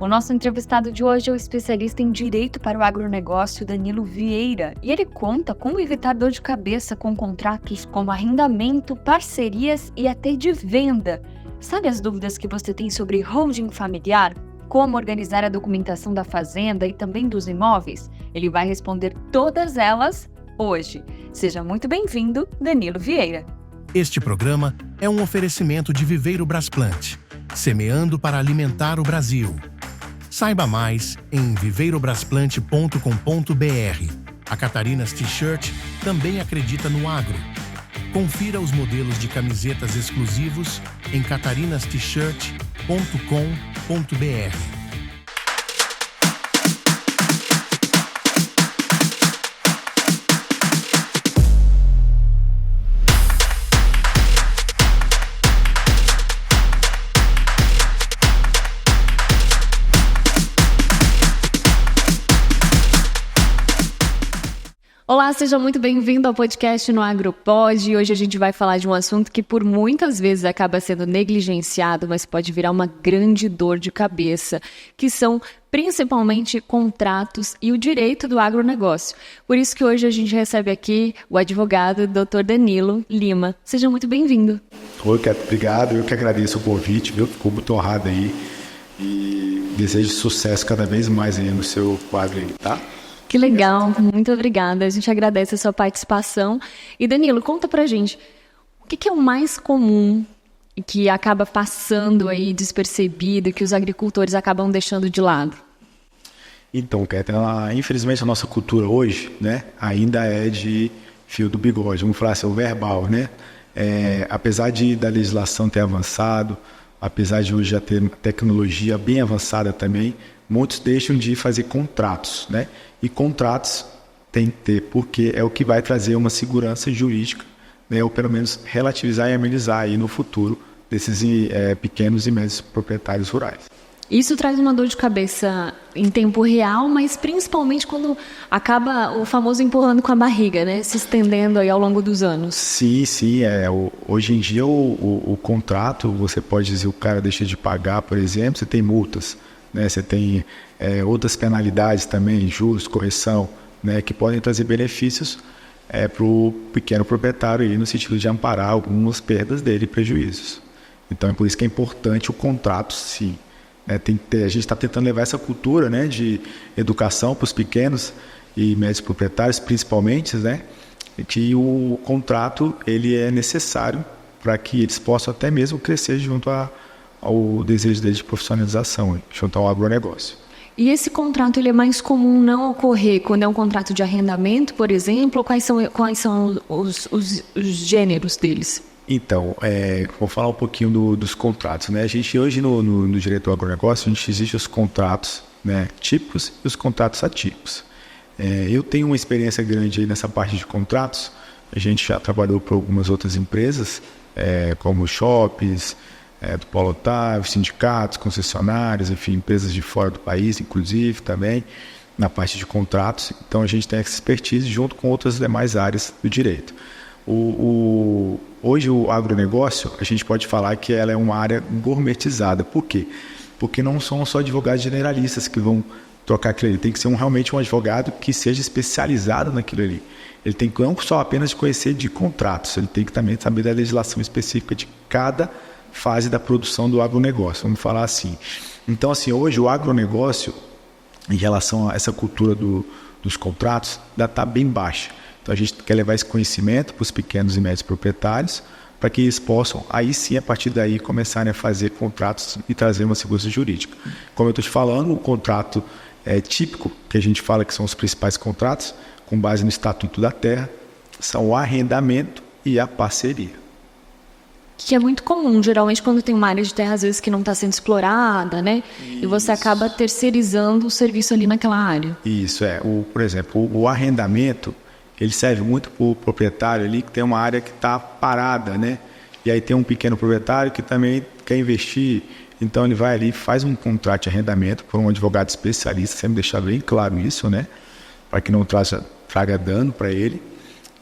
O nosso entrevistado de hoje é o especialista em Direito para o Agronegócio, Danilo Vieira, e ele conta como evitar dor de cabeça com contratos como arrendamento, parcerias e até de venda. Sabe as dúvidas que você tem sobre holding familiar? Como organizar a documentação da fazenda e também dos imóveis? Ele vai responder todas elas hoje. Seja muito bem-vindo, Danilo Vieira. Este programa é um oferecimento de Viveiro Brasplante, semeando para alimentar o Brasil. Saiba mais em viveirobrasplante.com.br. A Catarinas T-Shirt também acredita no agro. Confira os modelos de camisetas exclusivos em catarinast-shirt.com.br. Olá, seja muito bem-vindo ao podcast no AgroPod. Hoje a gente vai falar de um assunto que por muitas vezes acaba sendo negligenciado, mas pode virar uma grande dor de cabeça, que são principalmente contratos e o direito do agronegócio. Por isso que hoje a gente recebe aqui o advogado Dr. Danilo Lima. Seja muito bem-vindo. Oi, obrigado. Eu que agradeço o convite, viu? Fico muito honrado aí e desejo sucesso cada vez mais aí no seu quadro aí, tá? Que legal, muito obrigada. A gente agradece a sua participação. E Danilo, conta pra gente, o que é o mais comum e que acaba passando aí despercebido, que os agricultores acabam deixando de lado? Então, Kétia, infelizmente a nossa cultura hoje, né, ainda é de fio do bigode, vamos falar assim, o verbal, né? Apesar da legislação ter avançado, apesar de hoje já ter tecnologia bem avançada também, muitos deixam de fazer contratos, né? E contratos tem que ter, porque é o que vai trazer uma segurança jurídica, né? Ou pelo menos relativizar e amenizar aí no futuro desses pequenos e médios proprietários rurais. Isso traz uma dor de cabeça em tempo real, mas principalmente quando acaba o famoso empurrando com a barriga, né? Se estendendo aí ao longo dos anos. Sim. Hoje em dia o contrato, você pode dizer, o cara deixa de pagar, por exemplo, você tem multas, né? Você tem outras penalidades também, juros, correção, né? Que podem trazer benefícios para o pequeno proprietário aí, no sentido de amparar algumas perdas dele, prejuízos. Então é por isso que é importante o contrato, sim. A gente está tentando levar essa cultura, né, de educação para os pequenos e médios proprietários, principalmente, né, que o contrato ele é necessário para que eles possam até mesmo crescer junto ao desejo deles de profissionalização, junto ao agronegócio. E esse contrato ele é mais comum não ocorrer quando é um contrato de arrendamento, por exemplo? Quais são os gêneros deles? Então, vou falar um pouquinho dos contratos, né? A gente hoje no direito ao agronegócio, existe os contratos, né, típicos e os contratos atípicos. Eu tenho uma experiência grande aí nessa parte de contratos. A gente já trabalhou para algumas outras empresas, como shoppings, do Polo Otávio, sindicatos, concessionários, enfim, empresas de fora do país, inclusive, também, na parte de contratos. Então, a gente tem essa expertise junto com outras demais áreas do direito. Hoje, o agronegócio, a gente pode falar que ela é uma área gourmetizada. Por quê? Porque não são só advogados generalistas que vão trocar aquilo ali. Tem que ser realmente um advogado que seja especializado naquilo ali. Ele tem que não só apenas conhecer de contratos, ele tem que também saber da legislação específica de cada fase da produção do agronegócio, vamos falar assim. Então, assim, hoje o agronegócio, em relação a essa cultura dos contratos, ainda está bem baixa. Então, a gente quer levar esse conhecimento para os pequenos e médios proprietários, para que eles possam, aí sim, a partir daí, começarem a fazer contratos e trazer uma segurança jurídica. Como eu estou te falando, o contrato típico, que a gente fala que são os principais contratos, com base no Estatuto da Terra, são o arrendamento e a parceria. Que é muito comum, geralmente quando tem uma área de terra às vezes que não está sendo explorada, né? Isso. E você acaba terceirizando o serviço ali naquela área. Isso, por exemplo, o arrendamento, ele serve muito para o proprietário ali que tem uma área que está parada, né? E aí tem um pequeno proprietário que também quer investir, então ele vai ali e faz um contrato de arrendamento por um advogado especialista, sempre deixar bem claro isso, né? Para que não traga dano para ele.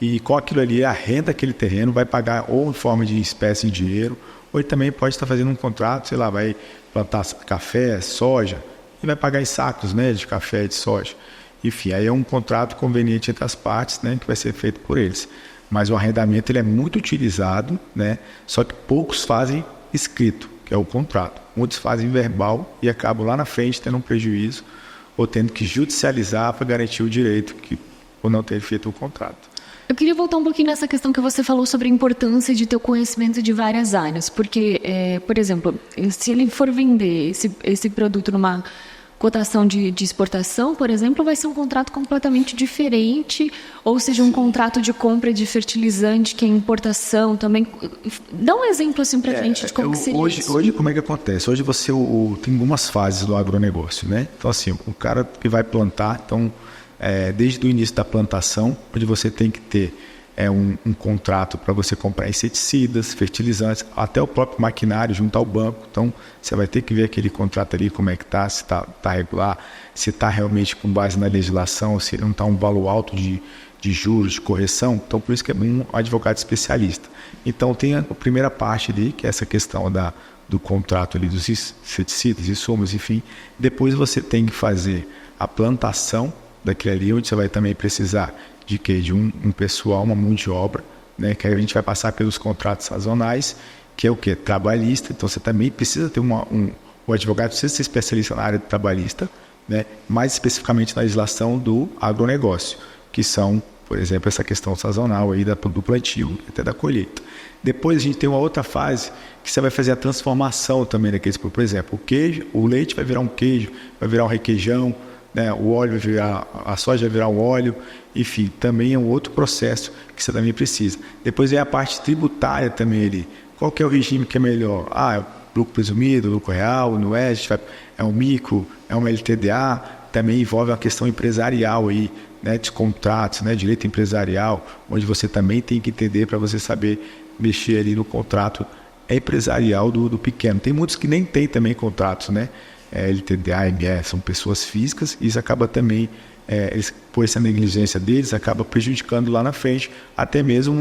E com aquilo ali, arrenda aquele terreno, vai pagar ou em forma de espécie em dinheiro, ou ele também pode estar fazendo um contrato, sei lá, vai plantar café, soja, e vai pagar em sacos, né, de café e de soja. Enfim, aí é um contrato conveniente entre as partes, né, que vai ser feito por eles. Mas o arrendamento ele é muito utilizado, né, só que poucos fazem escrito, que é o contrato. Muitos fazem verbal e acabam lá na frente tendo um prejuízo ou tendo que judicializar para garantir o direito por não ter feito o contrato. Eu queria voltar um pouquinho nessa questão que você falou sobre a importância de ter o conhecimento de várias áreas, porque, por exemplo, se ele for vender esse produto numa cotação de exportação, por exemplo, vai ser um contrato completamente diferente, ou seja, um contrato de compra de fertilizante, que é importação também. Dá um exemplo assim para frente de como que seria isso. Hoje, como é que acontece? Hoje você tem algumas fases do agronegócio, né? Então, assim, o cara que vai plantar, então, desde o início da plantação, onde você tem que ter um contrato para você comprar inseticidas, fertilizantes, até o próprio maquinário junto ao banco. Então, você vai ter que ver aquele contrato ali, como é que está, se está regular, se está realmente com base na legislação, se não está um valor alto de juros, de correção. Então, por isso que é um advogado especialista. Então, tem a primeira parte ali, que é essa questão do contrato ali dos inseticidas, insumos, enfim. Depois você tem que fazer a plantação daquele ali, onde você vai também precisar de quê? De um pessoal, uma mão de obra, né? Que aí a gente vai passar pelos contratos sazonais, que é o quê? Trabalhista. Então você também precisa ter o advogado precisa ser especialista na área de trabalhista, né? Mais especificamente na legislação do agronegócio, que são, por exemplo, essa questão sazonal aí do plantio, até da colheita. Depois a gente tem uma outra fase que você vai fazer a transformação também daqueles, por exemplo, o leite vai virar um queijo, vai virar um requeijão, né, o óleo vai virar, a soja vai virar um óleo, enfim, também é um outro processo que você também precisa. Depois é a parte tributária também ali. Qual que é o regime que é melhor? É o lucro presumido, lucro real, no Oeste, é um micro, é uma LTDA, também envolve uma questão empresarial aí, né, de contratos, né, direito empresarial, onde você também tem que entender para você saber mexer ali no contrato empresarial do pequeno. Tem muitos que nem tem também contratos, né? LTDA, MS, são pessoas físicas, e isso acaba também, por essa negligência deles, acaba prejudicando lá na frente, até mesmo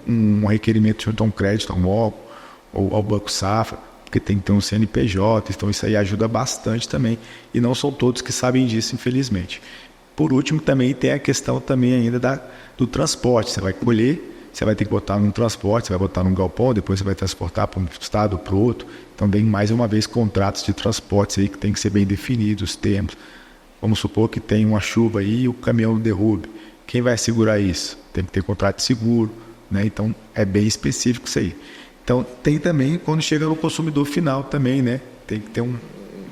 um requerimento de um crédito ao MOL ou ao Banco Safra, porque tem que ter um CNPJ, então isso aí ajuda bastante também, e não são todos que sabem disso, infelizmente. Por último, também tem a questão também ainda do transporte. Você vai colher, você vai ter que botar num transporte, você vai botar num galpão, depois você vai transportar para um estado ou para o outro. Então, tem mais uma vez contratos de transportes aí que tem que ser bem definidos, os termos. Vamos supor que tem uma chuva aí e o caminhão derrube. Quem vai segurar isso? Tem que ter contrato de seguro, né? Então, é bem específico isso aí. Então, tem também quando chega no consumidor final também, né? Tem que ter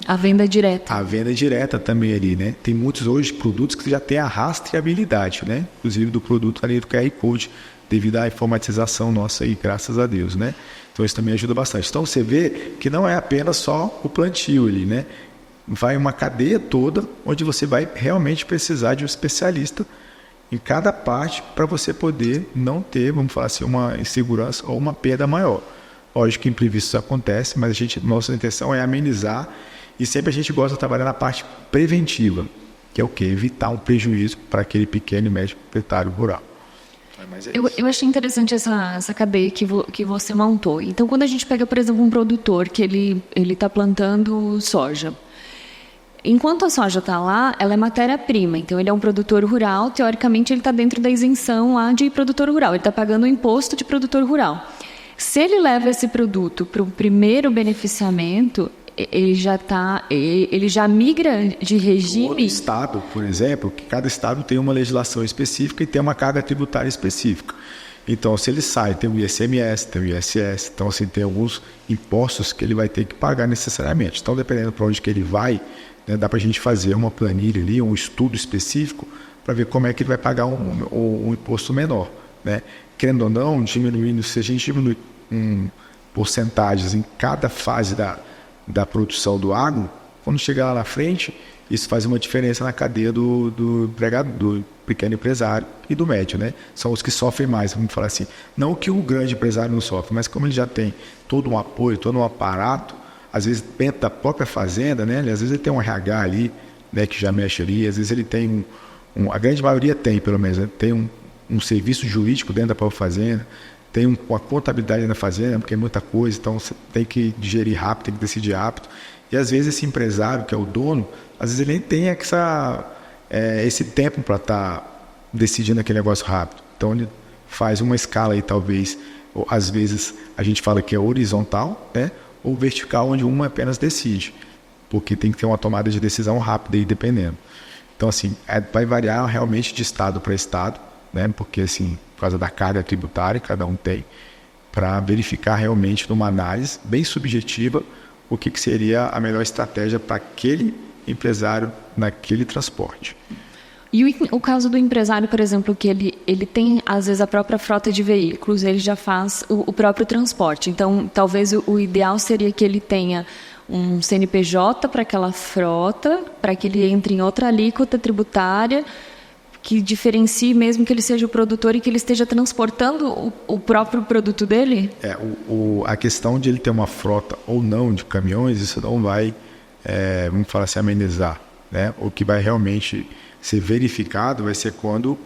a venda direta. A venda direta também ali, né? Tem muitos hoje produtos que já têm a rastreabilidade, né? Inclusive do produto ali do QR Code, devido à informatização nossa aí, graças a Deus, né? Então isso também ajuda bastante. Então você vê que não é apenas só o plantio ali, né? Vai uma cadeia toda, onde você vai realmente precisar de um especialista em cada parte para você poder não ter, vamos falar assim, uma insegurança ou uma perda maior. Lógico que imprevistos acontecem, mas nossa intenção é amenizar, e sempre a gente gosta de trabalhar na parte preventiva, que é o quê? Evitar um prejuízo para aquele pequeno e médio proprietário rural. Eu achei interessante essa cadeia que você montou. Então, quando a gente pega, por exemplo, um produtor que ele está plantando soja, enquanto a soja está lá, ela é matéria-prima. Então, ele é um produtor rural. Teoricamente, ele está dentro da isenção lá de produtor rural. Ele está pagando o imposto de produtor rural. Se ele leva esse produto para o primeiro beneficiamento, ele já migra de regime. Outro estado, por exemplo, que cada estado tem uma legislação específica e tem uma carga tributária específica. Então, se ele sai, tem o ICMS, tem o ISS, então assim, tem alguns impostos que ele vai ter que pagar necessariamente. Então, dependendo para onde que ele vai, né, dá para a gente fazer uma planilha ali, um estudo específico para ver como é que ele vai pagar um imposto menor, né? Querendo ou não, diminuindo, se a gente diminuir porcentagens em cada fase da produção do agro, quando chegar lá na frente, isso faz uma diferença na cadeia do pequeno empresário e do médio, né? São os que sofrem mais, vamos falar assim. Não que o grande empresário não sofre, mas como ele já tem todo um apoio, todo um aparato, às vezes dentro da própria fazenda, né? Às vezes ele tem um RH ali, né, que já mexe ali, às vezes ele tem a grande maioria tem, pelo menos, né? Tem um serviço jurídico dentro da própria fazenda, tem uma contabilidade na fazenda, porque é muita coisa, então você tem que digerir rápido, tem que decidir rápido. E às vezes esse empresário, que é o dono, às vezes ele nem tem esse tempo para estar decidindo aquele negócio rápido. Então ele faz uma escala aí, talvez, ou, às vezes a gente fala que é horizontal, né? Ou vertical, onde uma apenas decide, porque tem que ter uma tomada de decisão rápida aí, dependendo. Então, assim, vai variar realmente de estado para estado, né? Porque, assim, por causa da carga tributária, cada um tem, para verificar realmente numa análise bem subjetiva o que seria a melhor estratégia para aquele empresário naquele transporte. E o caso do empresário, por exemplo, que ele tem, às vezes, a própria frota de veículos, ele já faz o próprio transporte. Então, talvez o ideal seria que ele tenha um CNPJ para aquela frota, para que ele entre em outra alíquota tributária, que diferencie mesmo que ele seja o produtor e que ele esteja transportando o próprio produto dele? A questão de ele ter uma frota ou não de caminhões, isso não vai, vamos falar assim, amenizar, né? O que vai realmente ser verificado vai ser quando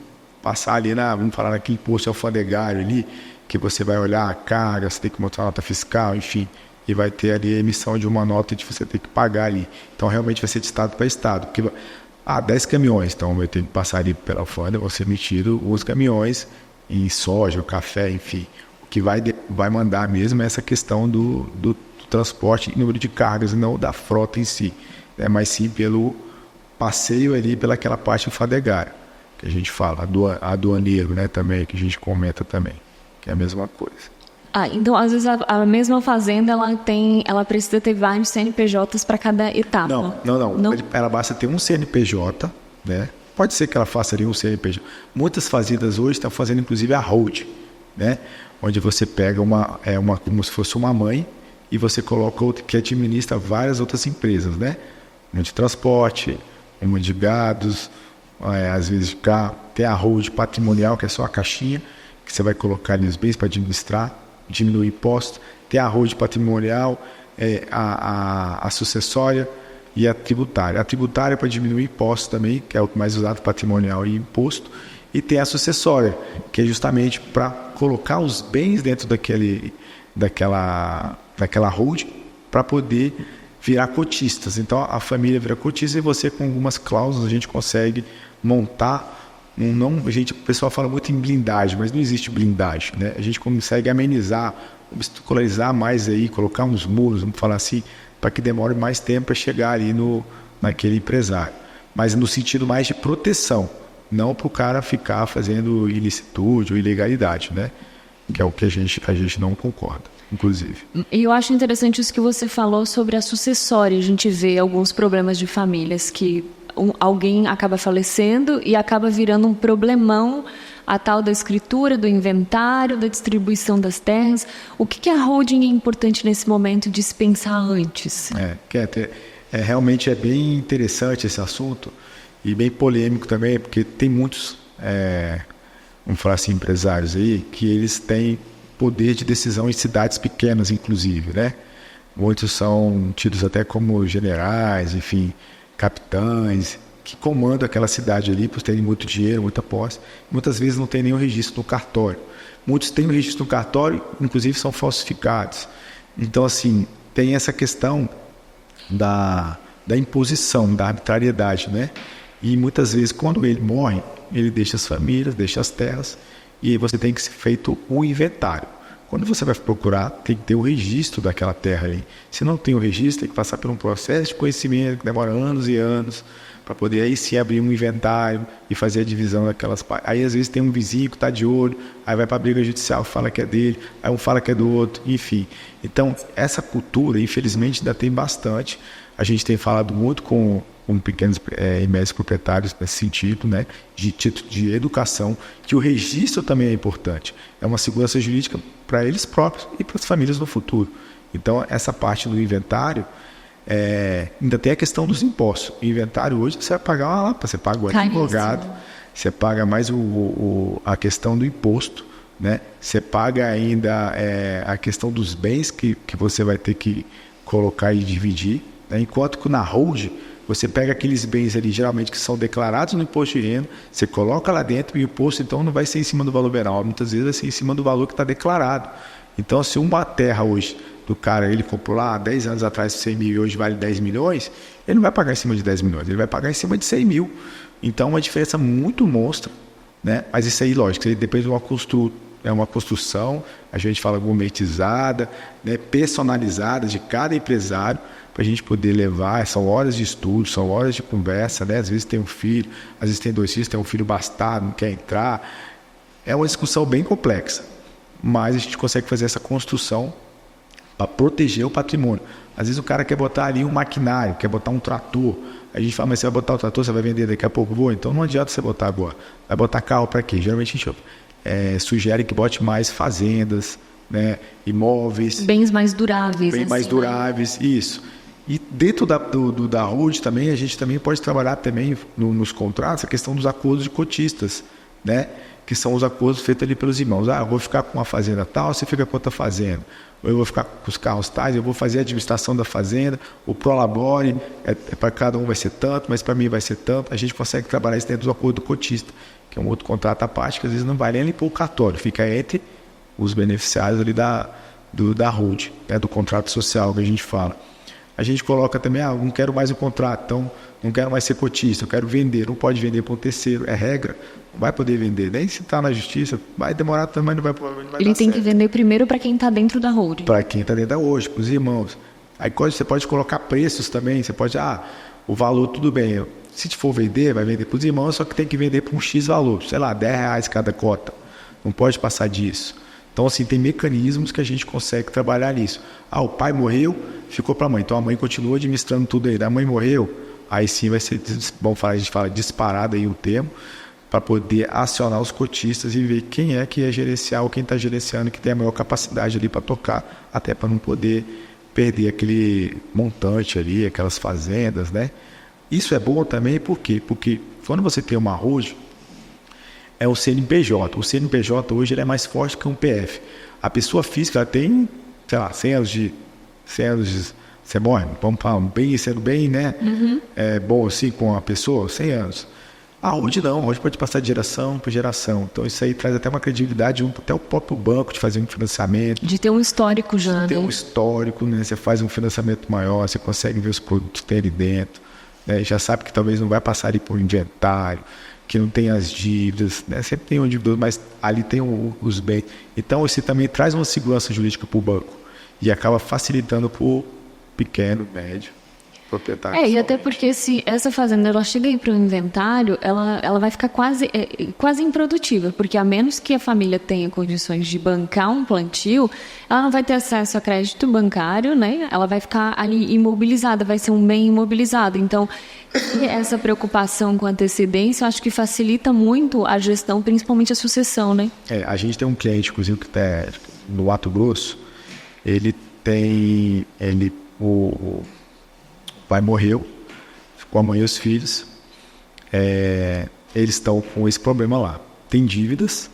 passar ali vamos falar naquele imposto alfandegário ali, que você vai olhar a carga, você tem que mostrar a nota fiscal, enfim, e vai ter ali a emissão de uma nota de você ter que pagar ali. Então, realmente vai ser de estado para estado, porque 10 caminhões, então eu tenho que passar ali pela alfândega, vão ser emitidos os caminhões em soja, café, enfim. O que vai mandar mesmo é essa questão do transporte e número de cargas, e não da frota em si, né? Mas sim pelo passeio ali pelaquela parte alfandegária, que a gente fala, aduaneiro, né, também, que a gente comenta também, que é a mesma coisa. Então, às vezes, a mesma fazenda, ela precisa ter vários CNPJs para cada etapa. Não. Ela basta ter um CNPJ, né? Pode ser que ela faça ali um CNPJ. Muitas fazendas hoje estão fazendo, inclusive, a holding, né? Onde você pega como se fosse uma mãe e você coloca outra que administra várias outras empresas, né? Uma de transporte, uma de gados, às vezes de carro. Tem a holding patrimonial, que é só a caixinha, que você vai colocar ali os bens para administrar, diminuir imposto. Tem a holding patrimonial, a sucessória e a tributária. A tributária é para diminuir imposto também, que é o mais usado, patrimonial e imposto. E tem a sucessória, que é justamente para colocar os bens dentro daquela holding para poder virar cotistas. Então a família vira cotista e você, com algumas cláusulas, a gente consegue montar o pessoal fala muito em blindagem, mas não existe blindagem, né? A gente consegue amenizar, obstacularizar mais aí, colocar uns muros, vamos falar assim, para que demore mais tempo para chegar ali naquele empresário. Mas no sentido mais de proteção, não para o cara ficar fazendo ilicitude ou ilegalidade, né? Que é o que a gente não concorda, inclusive. E eu acho interessante isso que você falou sobre a sucessória. A gente vê alguns problemas de famílias que alguém acaba falecendo e acaba virando um problemão, a tal da escritura, do inventário, da distribuição das terras. O que a holding é importante nesse momento de se pensar antes? Realmente é bem interessante esse assunto e bem polêmico também, porque tem muitos, vamos falar assim, empresários aí, que eles têm poder de decisão em cidades pequenas, inclusive, né? Muitos são tidos até como generais, enfim, capitães, que comandam aquela cidade ali por terem muito dinheiro, muita posse. Muitas vezes não tem nenhum registro no cartório. Muitos têm um registro no cartório, inclusive são falsificados. Então, assim, tem essa questão da imposição, da arbitrariedade, né? E muitas vezes, quando ele morre, ele deixa as famílias, deixa as terras, e você tem que ser feito um inventário. Quando você vai procurar, tem que ter o registro daquela terra ali. Se não tem o registro, tem que passar por um processo de conhecimento que demora anos e anos, para poder aí sim abrir um inventário e fazer a divisão daquelas partes. Aí às vezes tem um vizinho que está de olho, aí vai para a briga judicial, fala que é dele, aí um fala que é do outro, enfim. Então, essa cultura, infelizmente, ainda tem bastante. A gente tem falado muito com pequenos e médios proprietários nesse sentido, né, de educação, que o registro também é importante. É uma segurança jurídica para eles próprios e para as famílias no futuro. Então, essa parte do inventário, ainda tem a questão dos impostos. O inventário hoje você vai pagar uma lapa, você paga o advogado, você paga mais a questão do imposto, né? Você paga ainda a questão dos bens que você vai ter que colocar e dividir, né? Enquanto que na holding você pega aqueles bens ali, geralmente que são declarados no imposto de renda, você coloca lá dentro e o imposto então não vai ser em cima do valor venal, muitas vezes vai ser em cima do valor que está declarado. Então, se uma terra hoje do cara, ele comprou lá 10 anos atrás 100 mil e hoje vale 10 milhões, ele não vai pagar em cima de 10 milhões, ele vai pagar em cima de 100 mil. Então, uma diferença muito monstra, né? Mas isso aí, lógico, depois de uma construção, a gente fala gourmetizada, né? Personalizada de cada empresário, para a gente poder levar. São horas de estudo, são horas de conversa, né? Às vezes tem um filho, às vezes tem 2 filhos, tem um filho bastardo, não quer entrar. É uma discussão bem complexa, mas a gente consegue fazer essa construção para proteger o patrimônio. Às vezes o cara quer botar ali um maquinário, quer botar um trator. A gente fala, mas você vai botar o trator, você vai vender daqui a pouco? Então não adianta você botar agora. Vai botar carro para quê? Geralmente a gente sugere que bote mais fazendas, né? Imóveis. Bens mais duráveis. Bem mais duráveis, isso. E dentro da holding também, a gente também pode trabalhar também nos contratos a questão dos acordos de cotistas, né? Que são os acordos feitos ali pelos irmãos. Eu vou ficar com uma fazenda tal, você fica com outra fazenda. Ou eu vou ficar com os carros tais, eu vou fazer a administração da fazenda, o prolabore, para cada um vai ser tanto, mas para mim vai ser tanto. A gente consegue trabalhar isso dentro do acordo do cotista, que é um outro contrato à parte, que às vezes não vai nem para o cartório, fica entre os beneficiários ali da holding, né, do contrato social que a gente fala. A gente coloca também, não quero mais o contrato, então não quero mais ser cotista, eu quero vender, não pode vender para um terceiro, é regra, não vai poder vender, nem se está na justiça, vai demorar também, não vai Ele tem que vender primeiro para quem está dentro da holding. Para quem está dentro da holding, para os irmãos. Aí você pode colocar preços também, você pode, o valor tudo bem, se for vender, vai vender para os irmãos, só que tem que vender por um X valor, sei lá, R$10 cada cota, não pode passar disso. Então, assim, tem mecanismos que a gente consegue trabalhar nisso. O pai morreu, ficou para a mãe. Então, a mãe continua administrando tudo aí. A mãe morreu, aí sim vai ser, a gente fala disparado aí o termo, para poder acionar os cotistas e ver quem é que ia gerenciar ou quem está gerenciando, que tem a maior capacidade ali para tocar, até para não poder perder aquele montante ali, aquelas fazendas, né? Isso é bom também, por quê? Porque quando você tem uma holding, é o CNPJ. O CNPJ hoje ele é mais forte que um PF. A pessoa física ela tem, sei lá, 100 anos de você morre, vamos falar, sendo bem, né? Bom assim com a pessoa, 100 anos. Hoje não, hoje pode passar de geração para geração. Então isso aí traz até uma credibilidade junto até o próprio banco de fazer um financiamento. De ter um histórico já, né? Ter um histórico, né? Você faz um financiamento maior, você consegue ver os produtos que tem ali dentro, né? Já sabe que talvez não vai passar ali por inventário, que não tem as dívidas, né? Sempre tem um dívidas, mas ali tem os bens. Então, isso também traz uma segurança jurídica para o banco e acaba facilitando para o pequeno, médio proprietário. E até porque se essa fazenda ela chega aí para o inventário, ela vai ficar quase improdutiva, porque a menos que a família tenha condições de bancar um plantio, ela não vai ter acesso a crédito bancário, né? Ela vai ficar ali imobilizada, vai ser um bem imobilizado. Então, essa preocupação com antecedência, eu acho que facilita muito a gestão, principalmente a sucessão, né? A gente tem um cliente, inclusive, que está no Mato Grosso, o pai morreu, ficou a mãe e os filhos, eles estão com esse problema lá. Tem dívidas,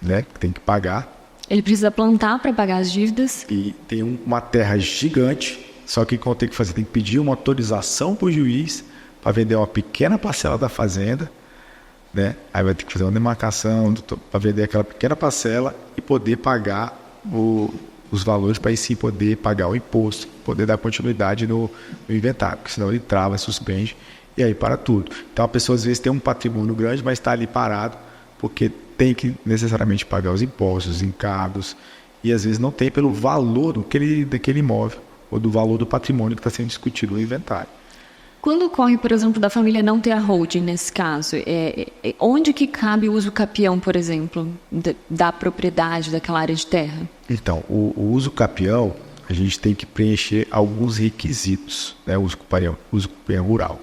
né, que tem que pagar. Ele precisa plantar para pagar as dívidas. E tem uma terra gigante, só que o que tem que fazer? Tem que pedir uma autorização para o juiz para vender uma pequena parcela da fazenda, né? Aí vai ter que fazer uma demarcação para vender aquela pequena parcela e poder pagar os valores para aí sim poder pagar o imposto, poder dar continuidade no inventário, porque senão ele trava, suspende e aí para tudo. Então a pessoa às vezes tem um patrimônio grande, mas está ali parado porque tem que necessariamente pagar os impostos, os encargos e às vezes não tem pelo valor daquele imóvel ou do valor do patrimônio que está sendo discutido no inventário. Quando ocorre, por exemplo, da família não ter a holding nesse caso, onde que cabe o uso capião, por exemplo, da propriedade daquela área de terra? Então, o uso capião, a gente tem que preencher alguns requisitos, né? O uso capião rural,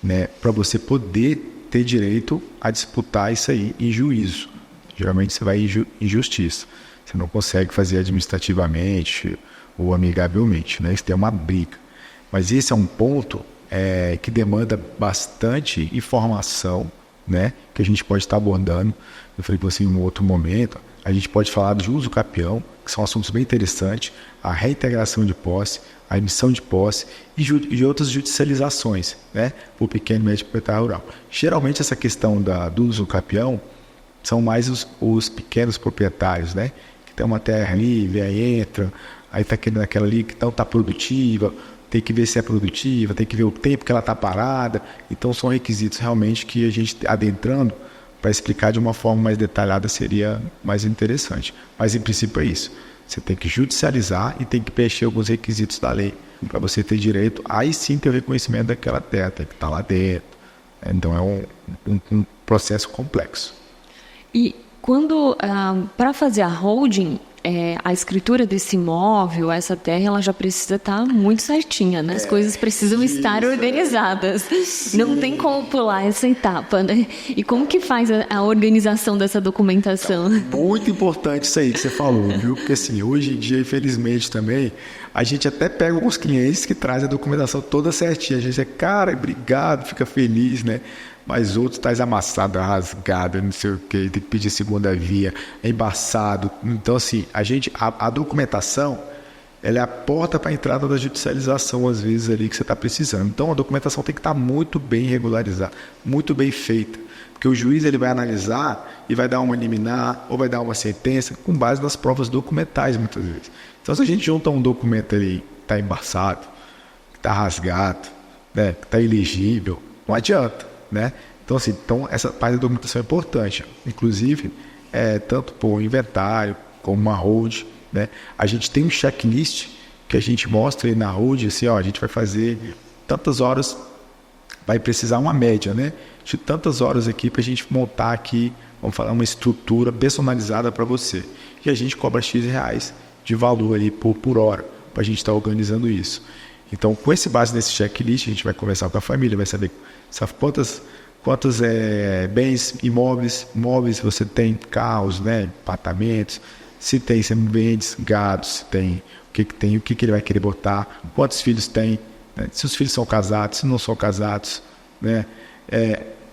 né? Para você poder ter direito a disputar isso aí em juízo. Geralmente você vai em justiça. Você não consegue fazer administrativamente ou amigavelmente, né? Isso tem uma briga. Mas esse é um ponto que demanda bastante informação, né, que a gente pode estar abordando. Eu falei para você em um outro momento, a gente pode falar de uso capião, que são assuntos bem interessantes, a reintegração de posse, a emissão de posse e outras judicializações, né, por pequeno e médio proprietário rural. Geralmente essa questão do uso capião são mais os pequenos proprietários, né, que tem uma terra livre, aí entra, aí está querendo aquela ali que não está produtiva, tem que ver se é produtiva, tem que ver o tempo que ela está parada. Então são requisitos realmente que a gente adentrando para explicar de uma forma mais detalhada seria mais interessante. Mas em princípio é isso. Você tem que judicializar e tem que preencher alguns requisitos da lei para você ter direito, aí sim ter o reconhecimento daquela terra, tem que estar lá dentro. Então é um processo complexo. E quando, para fazer a holding, a escritura desse imóvel, essa terra, ela já precisa estar muito certinha, né? As coisas precisam estar organizadas. Sim. Não tem como pular essa etapa, né? E como que faz a organização dessa documentação? Então, muito importante isso aí que você falou, viu? Porque assim, hoje em dia, infelizmente também, a gente até pega alguns clientes que trazem a documentação toda certinha. A gente cara, obrigado, fica feliz, né? Mas outros traz amassado, rasgado, não sei o que, tem que pedir segunda via, é embaçado. Então, assim, a documentação, ela é a porta para a entrada da judicialização, às vezes, ali que você está precisando. Então, a documentação tem que estar muito bem regularizada, muito bem feita. Porque o juiz ele vai analisar e vai dar uma liminar ou vai dar uma sentença com base nas provas documentais, muitas vezes. Então, se a gente junta um documento ali que está embaçado, que está rasgado, né, que está ilegível, não adianta. Né? Então, assim, essa parte da documentação é importante. Inclusive, tanto por um inventário como uma hold, né? A gente tem um checklist que a gente mostra aí na hold, assim, a gente vai fazer tantas horas, vai precisar uma média, né? De tantas horas aqui para a gente montar aqui, vamos falar, uma estrutura personalizada para você. E a gente cobra X reais de valor ali por hora para a gente estar organizando isso. Então, com esse base nesse checklist, a gente vai conversar com a família, vai saber quantos bens imóveis você tem, carros, né, apartamentos, se vende gado, se tem, o que ele vai querer botar, quantos filhos tem, né, se os filhos são casados, se não são casados, né,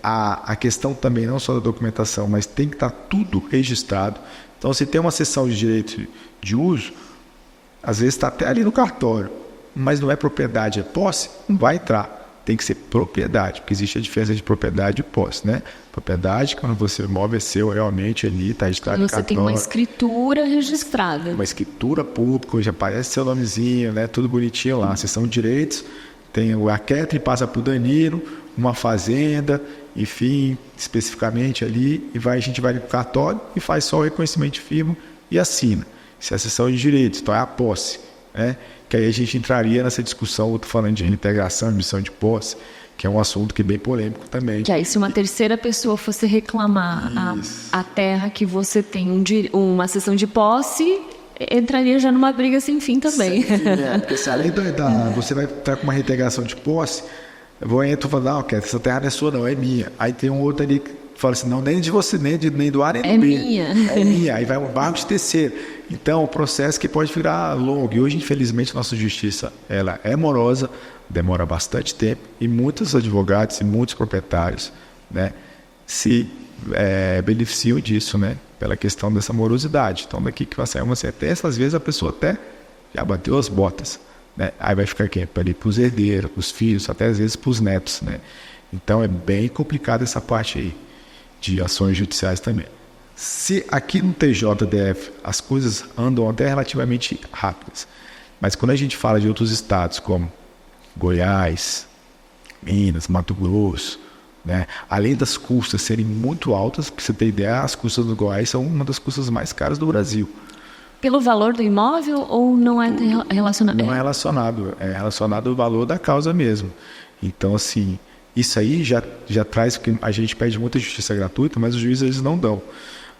a questão também não só da documentação, mas tem que estar tudo registrado. Então, se tem uma seção de direito de uso, às vezes está até ali no cartório, mas não é propriedade, é posse, não vai entrar. Tem que ser propriedade, porque existe a diferença de propriedade e posse, né? Propriedade, quando você imóvel é seu realmente ali, está registrado em cartório. Você tem uma escritura registrada. Uma escritura pública, já aparece seu nomezinho, né? Tudo bonitinho lá. Seção de direitos, tem o Aquetre, passa para o Danilo, uma fazenda, enfim, especificamente ali, e a gente vai para o cartório e faz só o reconhecimento de firma e assina. Isso é a seção de direitos, então é a posse, né? Que aí a gente entraria nessa discussão, eu estou falando de reintegração, emissão de posse, que é um assunto que é bem polêmico também. Que aí se uma terceira pessoa fosse reclamar a terra que você tem uma sessão de posse, entraria já numa briga sem fim também. Sim, porque se além você vai estar com uma reintegração de posse, eu vou entrar e falar, essa terra não é sua não, é minha. Aí tem um outro ali que fala assim, não, nem de você, nem do A, nem do B. É minha. Aí vai um barco de terceiro. Então, o processo que pode virar longo. E hoje, infelizmente, nossa justiça ela é morosa, demora bastante tempo, e muitos advogados e muitos proprietários, né, se beneficiam disso, né, pela questão dessa morosidade. Então, daqui que vai sair uma sentença, às vezes a pessoa até já bateu as botas, né? Aí vai ficar quem? Para os herdeiros, para os filhos, até às vezes para os netos, né? Então, é bem complicado essa parte aí de ações judiciais também. Se aqui no TJDF as coisas andam até relativamente rápidas, mas quando a gente fala de outros estados como Goiás, Minas, Mato Grosso, né, além das custas serem muito altas, para você ter ideia, as custas do Goiás são uma das custas mais caras do Brasil. Pelo valor do imóvel ou não é relacionado? Não é relacionado, é relacionado ao valor da causa mesmo. Então, assim, isso aí já traz, porque a gente pede muita justiça gratuita, mas os juízes eles não dão.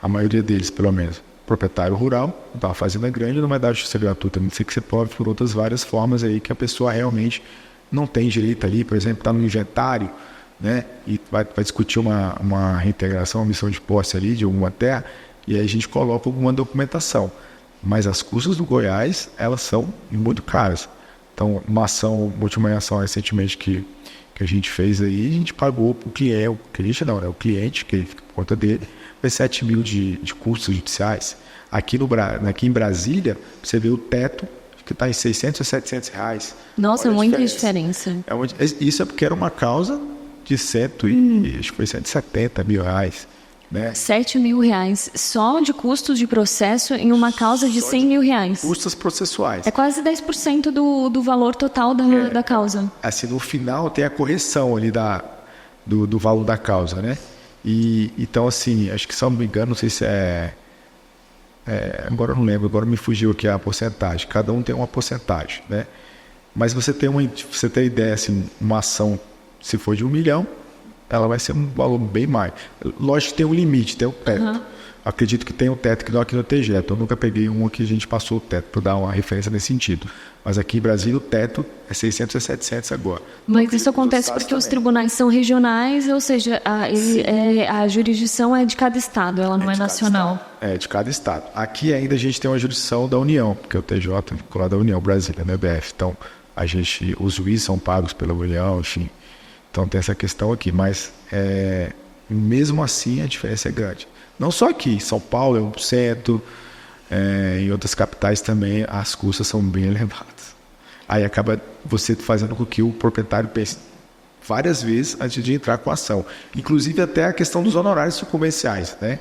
A maioria deles, pelo menos. Proprietário rural, uma fazenda grande, não vai dar justiça gratuita. Não sei que você pode por outras várias formas aí que a pessoa realmente não tem direito ali, por exemplo, está no inventário, né? E vai discutir uma reintegração, uma missão de posse ali de alguma terra, e aí a gente coloca alguma documentação. Mas as custas do Goiás, elas são muito caras. Então, uma última ação recentemente que a gente fez aí, a gente pagou para o cliente, que fica por conta dele, foi 7 mil de custos judiciais. Aqui em Brasília, você vê o teto que está em 600 a 700 reais. Nossa, muita diferença. Isso é porque era uma causa de acho que foi 170 mil reais. né? 7 mil reais só de custos de processo em uma causa de 100 mil reais. Custos processuais. É quase 10% do valor total da causa. Assim, no final tem a correção ali do valor da causa, né? E, então, assim, acho que, se eu não me engano, não sei se agora eu não lembro, agora me fugiu aqui a porcentagem. Cada um tem uma porcentagem, né? Mas você tem ideia, assim, uma ação, se for de 1 milhão, ela vai ser um valor bem mais. Lógico que tem um limite, tem um teto. Uhum. Acredito que tem um teto que não aqui no TGE. Eu nunca peguei um que a gente passou o teto, para dar uma referência nesse sentido. Mas aqui em Brasília o teto é 600 a 700 agora. Mas isso acontece porque os tribunais são regionais, ou seja, a jurisdição é de cada estado, ela não é nacional. É, de cada estado. Aqui ainda a gente tem uma jurisdição da União, porque o TJ é vinculado à União Brasília, né, BF. Então, os juízes são pagos pela União, enfim. Então tem essa questão aqui, mas mesmo assim a diferença é grande. Não só aqui, em São Paulo é 1%, em outras capitais também as custas são bem elevadas. Aí acaba você fazendo com que o proprietário pense várias vezes antes de entrar com a ação. Inclusive até a questão dos honorários comerciais, né?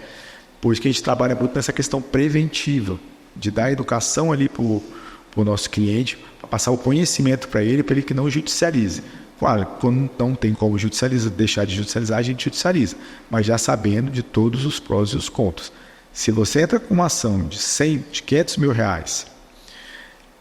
Por isso que a gente trabalha muito nessa questão preventiva, de dar educação ali para o nosso cliente, para passar o conhecimento para ele que não judicialize. Claro, quando não tem como deixar de judicializar, a gente judicializa, mas já sabendo de todos os prós e os contras. Se você entra com uma ação de 500 mil reais,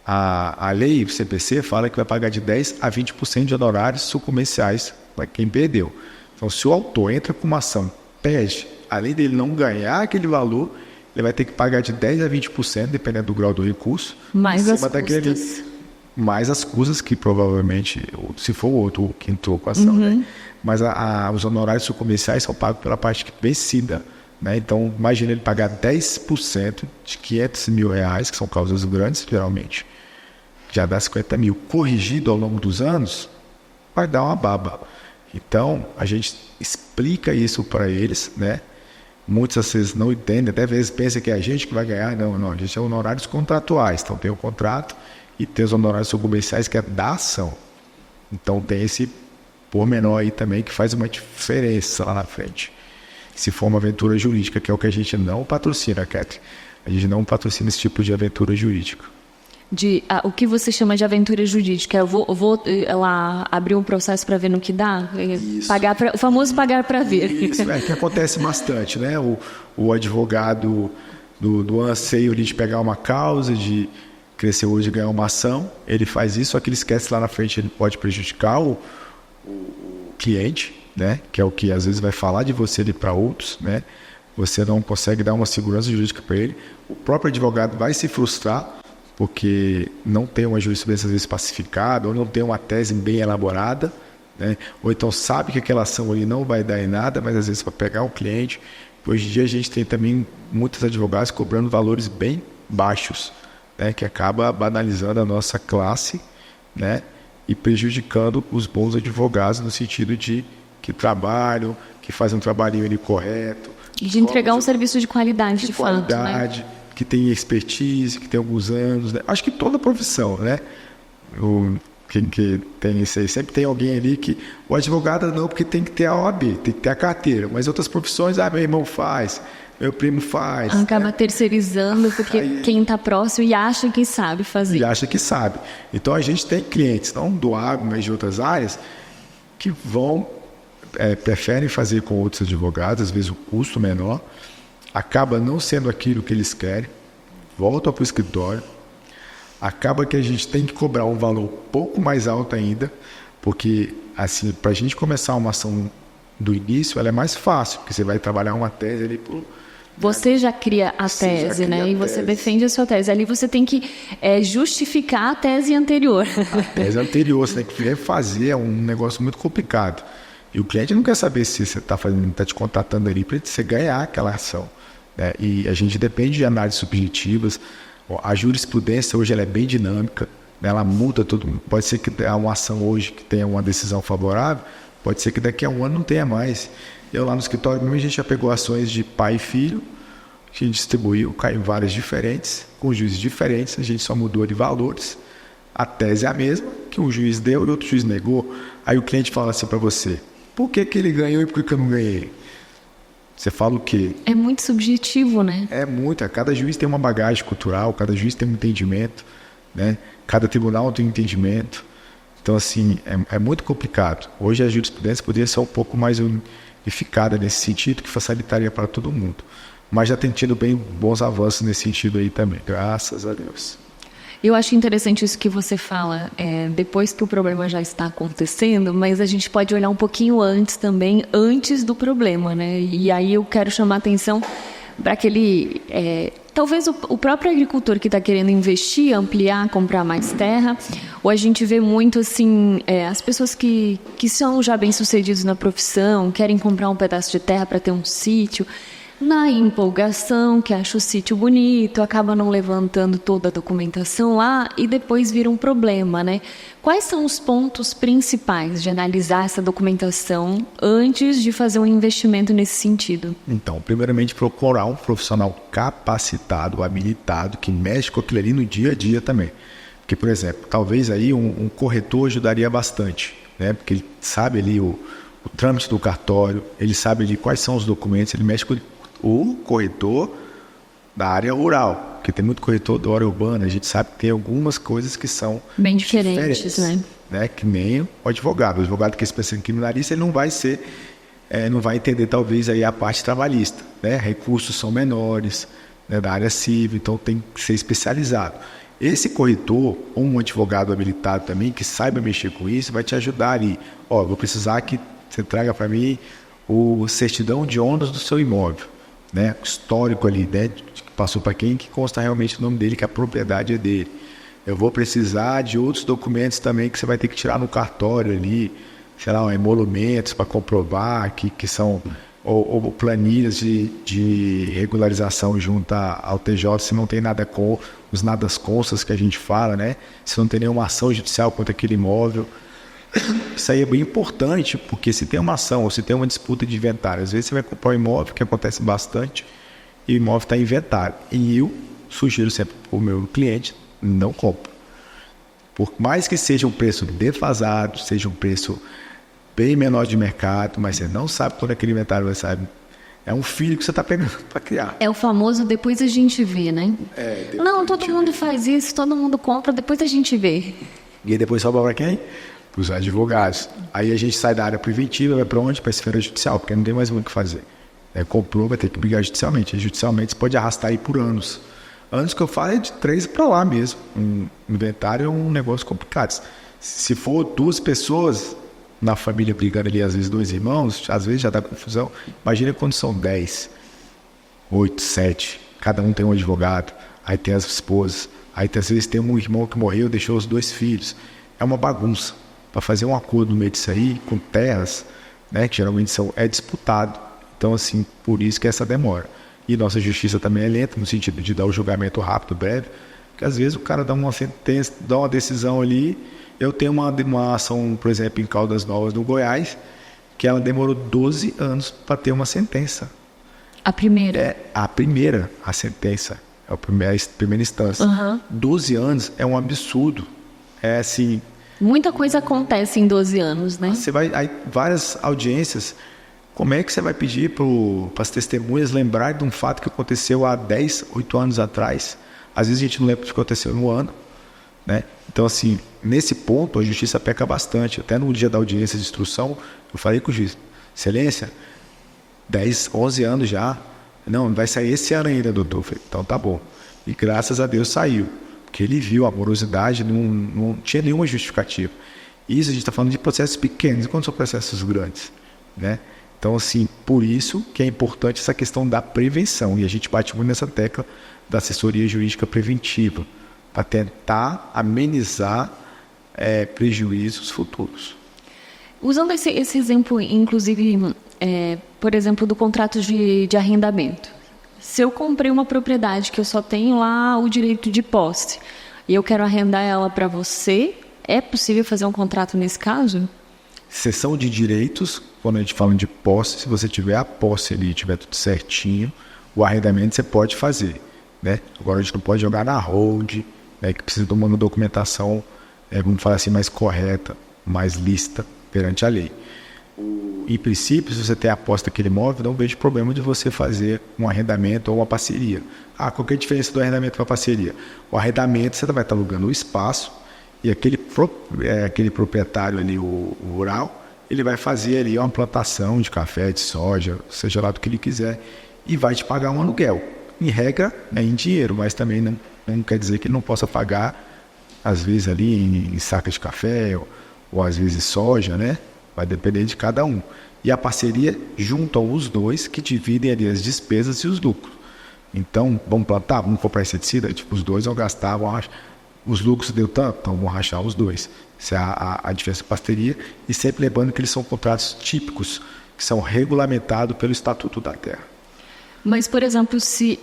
a lei do CPC fala que vai pagar de 10% a 20% de honorários comerciais para quem perdeu. Então, se o autor entra com uma ação, pede, além dele não ganhar aquele valor, ele vai ter que pagar de 10% a 20%, dependendo do grau do recurso, mais as custas. Mais as custas que provavelmente, se for o outro que entrou com a ação, né? Mas os honorários comerciais são pagos pela parte vencida, né? Então, imagina ele pagar 10% de 500 mil reais, que são causas grandes, geralmente, já dá 50 mil. Corrigido ao longo dos anos, vai dar uma baba. Então, a gente explica isso para eles, né? Muitas às vezes não entendem, até às vezes pensam que é a gente que vai ganhar. Não, a gente é honorários contratuais, então tem o contrato e tem os honorários comerciais que é da ação. Então tem esse pormenor aí também que faz uma diferença lá na frente. Se for uma aventura jurídica, que é o que a gente não patrocina, Catherine. A gente não patrocina esse tipo de aventura jurídica. O que você chama de aventura jurídica? Eu vou lá abrir um processo para ver no que dá? Isso. O famoso pagar para ver. Isso, que acontece bastante, né? O advogado do anseio de pegar uma causa, de crescer hoje e ganhar uma ação, ele faz isso, só que ele esquece lá na frente, ele pode prejudicar o cliente, né? Que é o que às vezes vai falar de você ali para outros, né? Você não consegue dar uma segurança jurídica para ele. O próprio advogado vai se frustrar porque não tem uma jurisprudência às vezes pacificada, ou não tem uma tese bem elaborada, né? Ou então sabe que aquela ação ali não vai dar em nada, mas às vezes para pegar um cliente. Hoje em dia a gente tem também muitos advogados cobrando valores bem baixos, né? Que acaba banalizando a nossa classe, né? E prejudicando os bons advogados no sentido de que trabalham, que fazem um trabalhinho ali correto. E de entregar um serviço de qualidade, de fato, né? Que tem expertise, que tem alguns anos, né? Acho que toda profissão, né? Quem tem isso aí, sempre tem alguém ali que... O advogado não, porque tem que ter a OAB, tem que ter a carteira. Mas outras profissões, meu irmão faz, meu primo faz. Acaba terceirizando, porque quem está próximo e acha que sabe fazer. E acha que sabe. Então a gente tem clientes, não do agro, mas de outras áreas, que preferem fazer com outros advogados, às vezes o custo menor, acaba não sendo aquilo que eles querem, volta para o escritório, acaba que a gente tem que cobrar um valor um pouco mais alto ainda, porque assim, para a gente começar uma ação do início, ela é mais fácil, porque você vai trabalhar uma tese ali por... Você já cria a tese, né? E você defende a sua tese. Ali você tem que justificar a tese anterior. A tese anterior, você tem que refazer, é um negócio muito complicado. E o cliente não quer saber se você está te contratando ali para você ganhar aquela ação, né? E a gente depende de análises subjetivas. A jurisprudência hoje ela é bem dinâmica, né? Ela muda tudo. Pode ser que uma ação hoje que tenha uma decisão favorável, pode ser que daqui a um ano não tenha mais. Eu lá no escritório mesmo, a gente já pegou ações de pai e filho, que a gente distribuiu, caiu em várias diferentes, com juízes diferentes, a gente só mudou de valores. A tese é a mesma, que um juiz deu e outro juiz negou. Aí o cliente fala assim para você: por que ele ganhou e por que eu não ganhei? Você fala o quê? É muito subjetivo, né? É muito. Cada juiz tem uma bagagem cultural, cada juiz tem um entendimento, né? Cada tribunal tem um entendimento. Então, assim, é muito complicado. Hoje a jurisprudência poderia ser um pouco mais unificada nesse sentido, que facilitaria para todo mundo. Mas já tem tido bons avanços nesse sentido aí também, graças a Deus. Eu acho interessante isso que você fala, depois que o problema já está acontecendo, mas a gente pode olhar um pouquinho antes também, antes do problema, né? E aí eu quero chamar a atenção para aquele... talvez o próprio agricultor que está querendo investir, ampliar, comprar mais terra, ou a gente vê muito assim, as pessoas que são já bem-sucedidos na profissão, querem comprar um pedaço de terra para ter um sítio, na empolgação, que acha o sítio bonito, acaba não levantando toda a documentação lá e depois vira um problema, né? Quais são os pontos principais de analisar essa documentação antes de fazer um investimento nesse sentido? Então, primeiramente, procurar um profissional capacitado, habilitado, que mexe com aquilo ali no dia a dia também. Porque, por exemplo, talvez aí um corretor ajudaria bastante, né? Porque ele sabe ali o trâmite do cartório, ele sabe ali quais são os documentos, ele mexe com o corretor da área rural, porque tem muito corretor da área urbana, a gente sabe que tem algumas coisas que são bem diferentes, né? Que nem o advogado que é especialista em criminalista, ele não vai entender talvez aí a parte trabalhista, né? Recursos são menores, né, da área civil, então tem que ser especializado. Esse corretor, ou um advogado habilitado também, que saiba mexer com isso, vai te ajudar ali. Vou precisar que você traga para mim o certidão de ônus do seu imóvel, né? Histórico ali, né? Que passou para quem, que consta realmente o nome dele, que a propriedade é dele. Eu vou precisar de outros documentos também que você vai ter que tirar no cartório ali, sei lá, emolumentos para comprovar que são, ou planilhas de regularização junto ao TJ, se não tem nada com os nadas constas que a gente fala, né? Se não tem nenhuma ação judicial contra aquele imóvel. Isso aí é bem importante, porque se tem uma ação ou se tem uma disputa de inventário, às vezes você vai comprar um imóvel, que acontece bastante, e o imóvel está em inventário. E eu sugiro sempre para o meu cliente, não compro. Por mais que seja um preço defasado, seja um preço bem menor de mercado, mas você não sabe quando aquele inventário vai sair. É um filho que você está pegando para criar. É o famoso depois a gente vê, né? Não, todo mundo faz isso, todo mundo compra, depois a gente vê. E aí depois sobra para quem? Os advogados. Aí a gente sai da área preventiva, vai para onde? Para a esfera judicial, porque não tem mais muito o que fazer. Comprou, vai ter que brigar judicialmente. E judicialmente você pode arrastar aí por anos. Anos que eu falo é de 3 para lá mesmo. Um inventário é um negócio complicado. Se for 2 pessoas na família brigando ali, às vezes 2 irmãos, às vezes já dá confusão. Imagina quando são 10, 8, 7. Cada um tem um advogado. Aí tem as esposas. Aí às vezes tem um irmão que morreu, deixou os 2 filhos. É uma bagunça. Para fazer um acordo no meio disso aí, com terras, né, que geralmente é disputado. Então, assim, por isso que essa demora. E nossa justiça também é lenta, no sentido de dar o julgamento rápido, breve, porque às vezes o cara dá uma sentença, dá uma decisão ali. Eu tenho uma ação, por exemplo, em Caldas Novas, no Goiás, que ela demorou 12 anos para ter uma sentença. A primeira? A sentença. É a primeira instância. 12 anos é um absurdo. É assim... Muita coisa acontece em 12 anos, né? Você vai, aí, várias audiências, como é que você vai pedir para as testemunhas lembrarem de um fato que aconteceu há 10, 8 anos atrás? Às vezes a gente não lembra o que aconteceu no ano, né? Então, assim, nesse ponto a justiça peca bastante. Até no dia da audiência de instrução, eu falei com o juiz, excelência, 10, 11 anos já, não vai sair esse ano ainda, doutor. Eu falei, então tá bom. E graças a Deus saiu. Porque ele viu a morosidade, não tinha nenhuma justificativa. Isso a gente está falando de processos pequenos, e quando são processos grandes, né? Então, assim, por isso que é importante essa questão da prevenção, e a gente bate muito nessa tecla da assessoria jurídica preventiva, para tentar amenizar prejuízos futuros. Usando esse exemplo, inclusive, por exemplo, do contrato de arrendamento. Se eu comprei uma propriedade que eu só tenho lá o direito de posse e eu quero arrendar ela para você, é possível fazer um contrato nesse caso? Cessão de direitos, quando a gente fala de posse, se você tiver a posse ali, tiver tudo certinho, o arrendamento você pode fazer, né? Agora a gente não pode jogar na hold, né, que precisa de uma documentação, vamos falar assim, mais correta, mais lícita perante a lei. Em princípio, se você tem a posse daquele imóvel, não vejo problema de você fazer um arrendamento ou uma parceria. Qual que é a diferença do arrendamento para a parceria? O arrendamento, você vai estar alugando o espaço e aquele proprietário ali, o rural, ele vai fazer ali uma plantação de café, de soja, seja lá do que ele quiser, e vai te pagar um aluguel. Em regra, é em dinheiro, mas também não quer dizer que ele não possa pagar, às vezes ali em saca de café ou às vezes soja, né? Vai depender de cada um. E a parceria juntam os dois que dividem ali as despesas e os lucros. Então, vamos plantar, vamos comprar inseticida, os dois vão gastar, os lucros deu tanto, então vão rachar os dois. Essa é a diferença de parceria, e sempre lembrando que eles são contratos típicos, que são regulamentados pelo Estatuto da Terra. Mas, por exemplo, se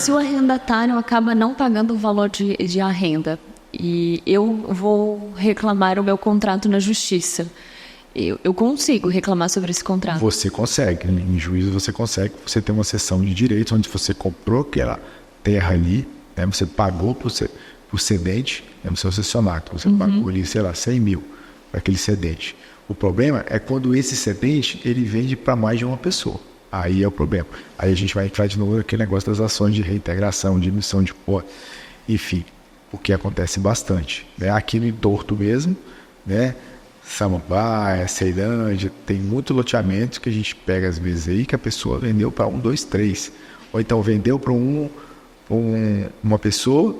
o arrendatário acaba não pagando o valor de arrenda e eu vou reclamar o meu contrato na justiça, eu consigo reclamar sobre esse contrato? Você consegue, em juízo você consegue, você tem uma sessão de direitos onde você comprou aquela terra ali, né, você pagou por cedente, no seu cessionato, você pagou ali, 100 mil para aquele cedente. O problema é quando esse cedente ele vende para mais de uma pessoa. Aí é o problema. Aí a gente vai entrar de novo naquele negócio das ações de reintegração, de emissão de posse, enfim, o que acontece bastante. Né? Aqui no entorno mesmo, né? Samambaia, Ceilândia, tem muito loteamento que a gente pega às vezes aí que a pessoa vendeu para 1, 2, 3. Ou então vendeu para uma pessoa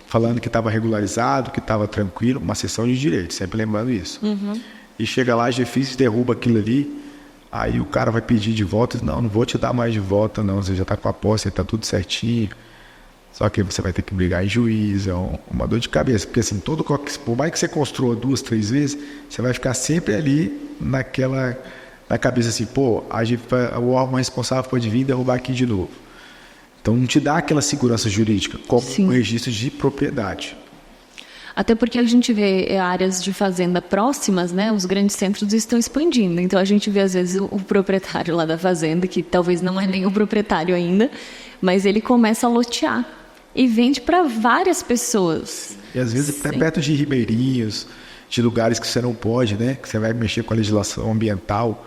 falando que estava regularizado, que estava tranquilo, uma cessão de direitos, sempre lembrando isso. E chega lá, difícil, derruba aquilo ali, aí o cara vai pedir de volta, não vou te dar mais de volta não, você já está com a posse, está tudo certinho. Só que você vai ter que brigar em juízo, é uma dor de cabeça, porque assim, por mais que você construa 2, 3 vezes, você vai ficar sempre ali na cabeça assim, o órgão responsável pode vir derrubar aqui de novo. Então não te dá aquela segurança jurídica, como um registro de propriedade. Até porque a gente vê áreas de fazenda próximas, né? Os grandes centros estão expandindo. Então a gente vê às vezes o proprietário lá da fazenda, que talvez não é nem o proprietário ainda, mas ele começa a lotear e vende para várias pessoas. E às vezes até perto de ribeirinhos, de lugares que você não pode, né? Que você vai mexer com a legislação ambiental.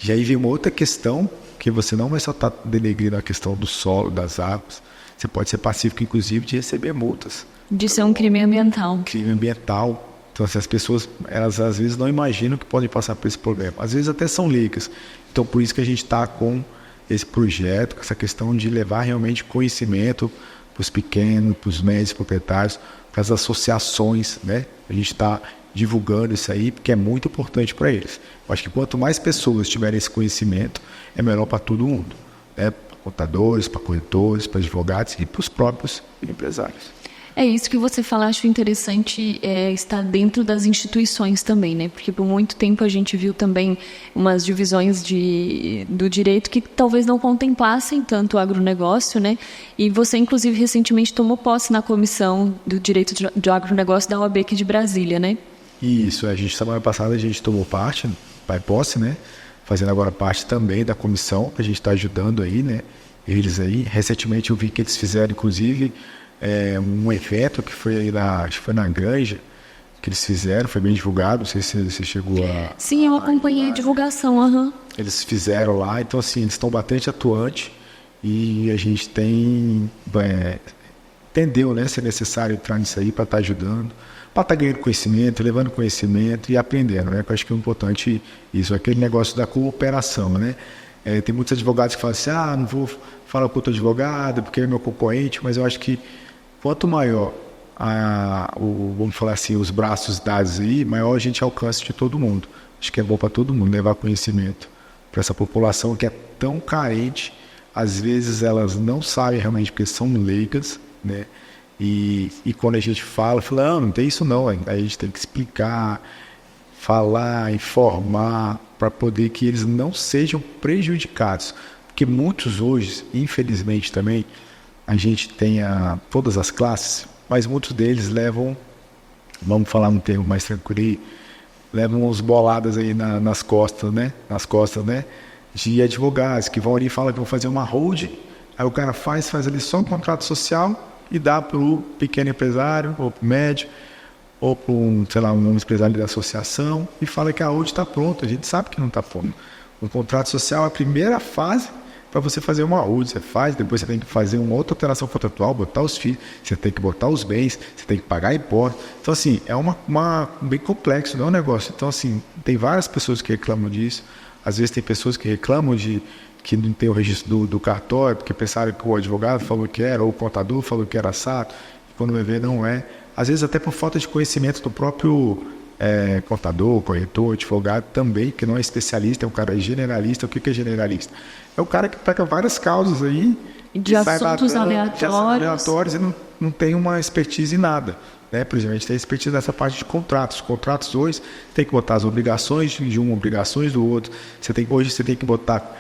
E aí vem uma outra questão, que você não vai só estar denegrindo a questão do solo, das águas. Você pode ser pacífico, inclusive, de receber multas. De ser um crime ambiental. Crime ambiental. Então, assim, as pessoas, elas às vezes não imaginam que podem passar por esse problema. Às vezes até são leigas. Então, por isso que a gente está com esse projeto, com essa questão de levar realmente conhecimento para os pequenos, para os médios proprietários, para as associações, né? A gente está divulgando isso aí, porque é muito importante para eles. Eu acho que quanto mais pessoas tiverem esse conhecimento, é melhor para todo mundo, né? Para contadores, para corretores, para advogados e para os próprios empresários. É isso que você fala, acho interessante estar dentro das instituições também, né? Porque por muito tempo a gente viu também umas divisões do direito que talvez não contemplassem tanto o agronegócio, né? E você, inclusive, recentemente tomou posse na comissão do direito de agronegócio da OAB aqui de Brasília, né? Isso, a gente, semana passada, a gente tomou posse, né? Fazendo agora parte também da comissão, que a gente está ajudando aí, né? Eles aí, recentemente eu vi que eles fizeram, inclusive, um evento que foi aí acho que foi na Granja, que eles fizeram, foi bem divulgado, não sei se você chegou a... Sim, eu acompanhei a divulgação, Eles fizeram lá, então assim, eles estão bastante atuantes e a gente entendeu, né, se é necessário entrar nisso aí para estar ajudando, para estar ganhando conhecimento, levando conhecimento e aprendendo, né, que eu acho que é importante isso, aquele negócio da cooperação, né. Tem muitos advogados que falam assim, não vou falar com outro advogado porque é meu concorrente, mas eu acho que quanto maior, vamos falar assim, os braços dados aí, maior a gente alcance de todo mundo. Acho que é bom para todo mundo levar conhecimento para essa população que é tão carente. Às vezes elas não sabem realmente porque são leigas, né? E quando a gente fala, não tem isso não. Aí a gente tem que explicar, falar, informar, para poder que eles não sejam prejudicados. Porque muitos hoje, infelizmente também, a gente tem todas as classes, mas muitos deles levam, vamos falar um termo mais tranquilo, levam uns boladas aí nas costas, né? De advogados que vão ali e falam que vão fazer uma hold, aí o cara faz ali só um contrato social e dá para o pequeno empresário ou para o médio. ou para um empresário da associação e fala que a UD está pronta. A gente sabe que não está pronto. O contrato social é a primeira fase para você fazer uma UD. Você faz, depois você tem que fazer uma outra alteração contratual, botar os filhos, você tem que botar os bens, você tem que pagar impostos. Então, assim, é bem complexo, não é um negócio. Então, assim, tem várias pessoas que reclamam disso. Às vezes tem pessoas que reclamam que não tem o registro do cartório, porque pensaram que o advogado falou que era, ou o contador falou que era SAT, e quando vai ver não é. Às vezes até por falta de conhecimento do próprio contador, corretor, advogado também, que não é especialista, é um cara generalista. O que é generalista? É o cara que pega várias causas aí de assuntos aleatórios e não tem uma expertise em nada. Né? Por exemplo, a gente tem expertise nessa parte de contratos. Contratos hoje tem que botar as obrigações de um, obrigações do outro. Hoje você tem que botar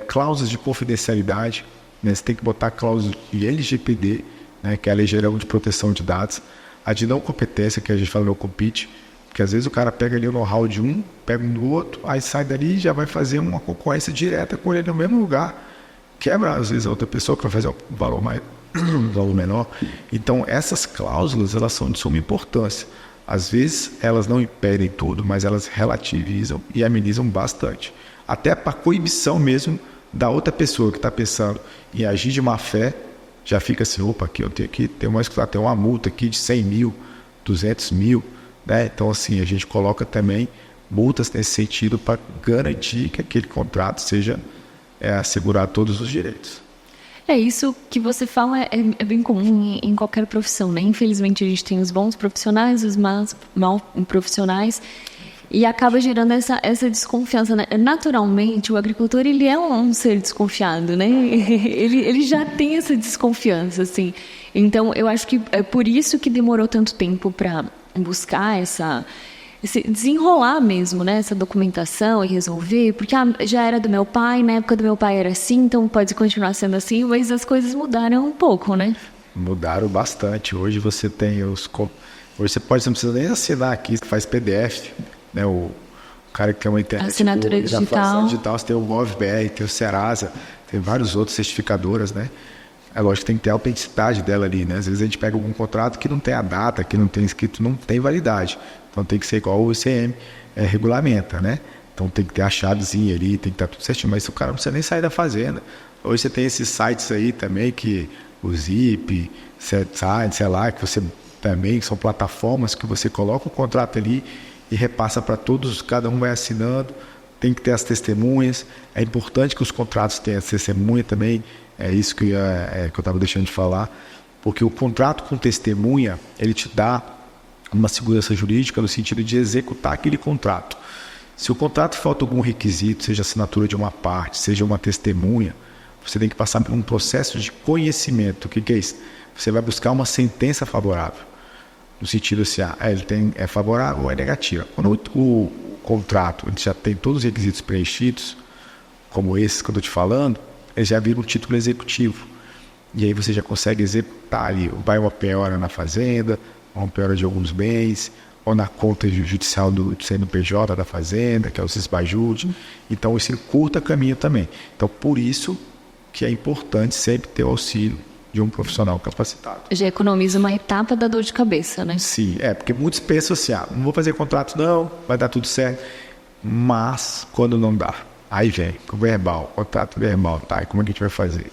cláusulas de confidencialidade, né? Você tem que botar cláusulas de LGPD, né? Que é a Lei Geral de Proteção de Dados. A de não competência, que a gente fala no compete, porque às vezes o cara pega ali o know-how de um, pega um do outro, aí sai dali e já vai fazer uma concorrência direta com ele no mesmo lugar. Quebra, às vezes, a outra pessoa que vai fazer um valor menor. Então, essas cláusulas, elas são de suma importância. Às vezes, elas não impedem tudo, mas elas relativizam e amenizam bastante. Até para coibição mesmo da outra pessoa que está pensando em agir de má fé, já fica assim, opa, aqui eu tenho que ter uma multa aqui de 100 mil, 200 mil, né? Então, assim, a gente coloca também multas nesse sentido para garantir que aquele contrato seja assegurar todos os direitos. Isso que você fala é bem comum em qualquer profissão, né? Infelizmente, a gente tem os bons profissionais, os mal profissionais, e acaba gerando essa desconfiança, né? Naturalmente, o agricultor, ele é um ser desconfiado, né? Ele já tem essa desconfiança, assim. Então, eu acho que é por isso que demorou tanto tempo para buscar esse desenrolar mesmo, né? Essa documentação e resolver, porque já era do meu pai, na época do meu pai era assim, então pode continuar sendo assim, mas as coisas mudaram um pouco, né? Mudaram bastante. Hoje você tem Hoje você não precisa nem assinar aqui, faz PDF, né? O cara que tem uma internet... Assinatura digital. Você tem o GovBR, tem o Serasa, tem vários outros certificadoras, né? É lógico que tem que ter a autenticidade dela ali, né? Às vezes a gente pega algum contrato que não tem a data, que não tem escrito, não tem validade. Então tem que ser igual o ICM regulamenta, né? Então tem que ter a chavezinha ali, tem que estar tudo certinho. Mas o cara não precisa nem sair da fazenda. Hoje você tem esses sites aí também, que o Zip, SetSite, sei lá, que você também são plataformas que você coloca o contrato ali e repassa para todos, cada um vai assinando. Tem que ter as testemunhas. É importante que os contratos tenham as testemunhas também. É isso que eu estava deixando de falar. Porque o contrato com testemunha, ele te dá uma segurança jurídica no sentido de executar aquele contrato. Se o contrato falta algum requisito, seja assinatura de uma parte, seja uma testemunha, você tem que passar por um processo de conhecimento. O que é isso? Você vai buscar uma sentença favorável. No sentido assim, é favorável ou é negativa. Quando o contrato ele já tem todos os requisitos preenchidos, como esses que eu estou te falando, ele já vira um título executivo. E aí você já consegue executar ali, vai uma penhora na fazenda, uma penhora de alguns bens, ou na conta judicial do CNPJ da fazenda, que é o CISBAJUD. Então isso encurta caminho também. Então por isso que é importante sempre ter o auxílio de um profissional capacitado. Já economiza uma etapa da dor de cabeça, né? Sim, porque muitos pensam assim, não vou fazer contrato não, vai dar tudo certo. Mas quando não dá, aí vem com contrato verbal, tá? E como é que a gente vai fazer?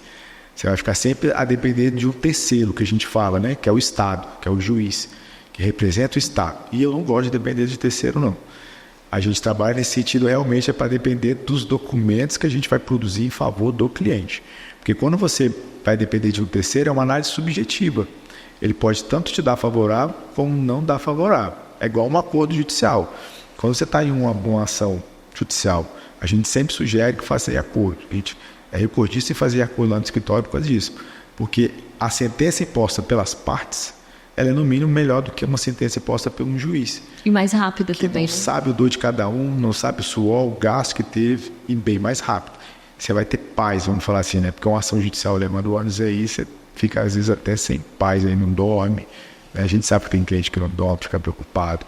Você vai ficar sempre a depender de um terceiro, que a gente fala, né? Que é o Estado, que é o juiz, que representa o Estado. E eu não gosto de depender de terceiro, não. A gente trabalha nesse sentido realmente para depender dos documentos que a gente vai produzir em favor do cliente. Porque quando você vai depender de um terceiro, é uma análise subjetiva. Ele pode tanto te dar favorável, como não dar favorável. É igual um acordo judicial. Quando você está em uma ação judicial, a gente sempre sugere que faça acordo. A gente é recordista em fazer acordo lá no escritório por causa disso. Porque a sentença imposta pelas partes, ela é no mínimo melhor do que uma sentença imposta por um juiz. E mais rápida que também. Que não sabe o dor de cada um, não sabe o suor, o gasto que teve, e bem mais rápido. Você vai ter paz, vamos falar assim, né? Porque uma ação judicial levando anos aí, você fica às vezes até sem paz, aí não dorme. A gente sabe que tem cliente que não dorme, fica preocupado.